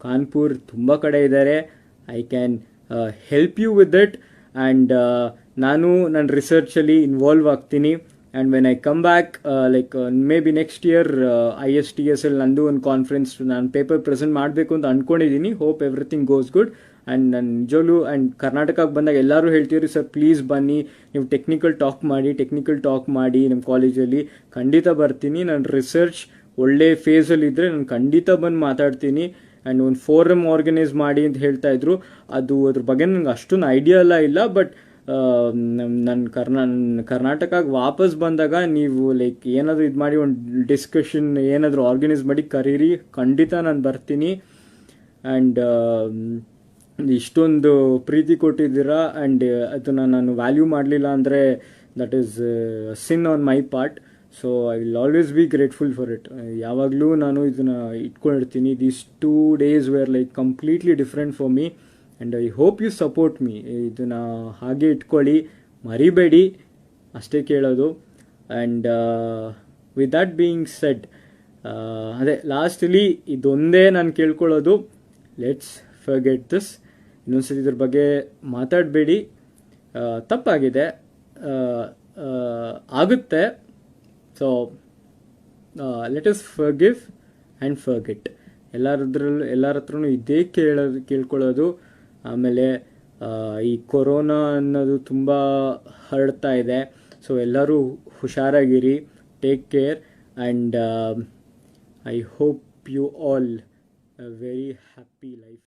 ಕಾನ್ಪುರ್ ತುಂಬ ಕಡೆ ಇದ್ದಾರೆ. I can help you with it. And ನಾನು ನನ್ನ ರಿಸರ್ಚಲ್ಲಿ ಇನ್ವಾಲ್ವ್ ಆಗ್ತೀನಿ. And when I come back like maybe next year ISTS ಅಲ್ಲಿ ನಂದು ಒಂದು ಕಾನ್ಫರೆನ್ಸ್ ನಾನು ಪೇಪರ್ ಪ್ರೆಸೆಂಟ್ ಮಾಡಬೇಕು ಅಂತ ಅಂದ್ಕೊಂಡಿದ್ದೀನಿ. Hope everything goes good. And ನಾನು ನಿಜವಾಗ್ಲೂ ಆ್ಯಂಡ್ ಕರ್ನಾಟಕಕ್ಕೆ ಬಂದಾಗ ಎಲ್ಲರೂ ಹೇಳ್ತೀರಿ, ಸರ್ ಪ್ಲೀಸ್ ಬನ್ನಿ, ನೀವು ಟೆಕ್ನಿಕಲ್ ಟಾಕ್ ಮಾಡಿ ನಮ್ಮ ಕಾಲೇಜಲ್ಲಿ. ಖಂಡಿತ ಬರ್ತೀನಿ. ನನ್ನ ರಿಸರ್ಚ್ ಒಳ್ಳೆ ಫೇಸಲ್ಲಿ ಇದ್ದರೆ ನಾನು ಖಂಡಿತ ಬಂದು ಮಾತಾಡ್ತೀನಿ. ಆ್ಯಂಡ್ ಒಂದು ಫೋರಮ್ ಆರ್ಗನೈಸ್ ಮಾಡಿ ಅಂತ ಹೇಳ್ತಾ ಇದ್ರು. ಅದ್ರ ಬಗ್ಗೆ ನನಗೆ ಅಷ್ಟೊಂದು ಐಡಿಯಾ ಎಲ್ಲ ಇಲ್ಲ. ಬಟ್ ನನ್ನ ಕರ್ನಾಟಕಕ್ಕೆ ವಾಪಸ್ ಬಂದಾಗ ನೀವು ಲೈಕ್ ಏನಾದರೂ ಇದು ಮಾಡಿ ಒಂದು ಡಿಸ್ಕಷನ್ ಏನಾದರೂ ಆರ್ಗನೈಸ್ ಮಾಡಿ ಕರೀರಿ, ಖಂಡಿತ ನಾನು ಬರ್ತೀನಿ. ಆ್ಯಂಡ್ ಇಷ್ಟೊಂದು ಪ್ರೀತಿ ಕೊಟ್ಟಿದ್ದೀರಾ. ಆ್ಯಂಡ್ ಅದನ್ನು ನಾನು ವ್ಯಾಲ್ಯೂ ಮಾಡಲಿಲ್ಲ ಅಂದರೆ that is sin on my part. So I will always be grateful for it. ಯಾವಾಗಲೂ ನಾನು ಇದನ್ನು ಇಟ್ಕೊಂಡಿರ್ತೀನಿ. These 2 days were like completely different for me. And I hope you support me. ಇದನ್ನು ಹಾಗೆ ಇಟ್ಕೊಳ್ಳಿ, ಮರಿಬೇಡಿ, ಅಷ್ಟೇ ಕೇಳೋದು. And with that being said, ಅದೇ ಲಾಸ್ಟಲ್ಲಿ ಇದೊಂದೇ ನಾನು ಕೇಳ್ಕೊಳ್ಳೋದು, ಲೆಟ್ಸ್ ಫರ್ಗೆಟ್ ದಿಸ್. ಇನ್ನೊಂದ್ಸತಿ ಇದ್ರ ಬಗ್ಗೆ ಮಾತಾಡಬೇಡಿ. ತಪ್ಪಾಗಿದೆ, ಆಗುತ್ತೆ. So let us forgive and forget. ಎಲ್ಲರ ಹತ್ರನೂ ಇದೇ ಕೇಳ್ಕೊಳ್ಳೋದು. ಆಮೇಲೆ ಈ ಕೊರೋನಾ ಅನ್ನೋದು ತುಂಬ ಹರಡ್ತಾ ಇದೆ. ಸೊ ಎಲ್ಲರೂ ಹುಷಾರಾಗಿರಿ, take care. And I hope you all a very happy life.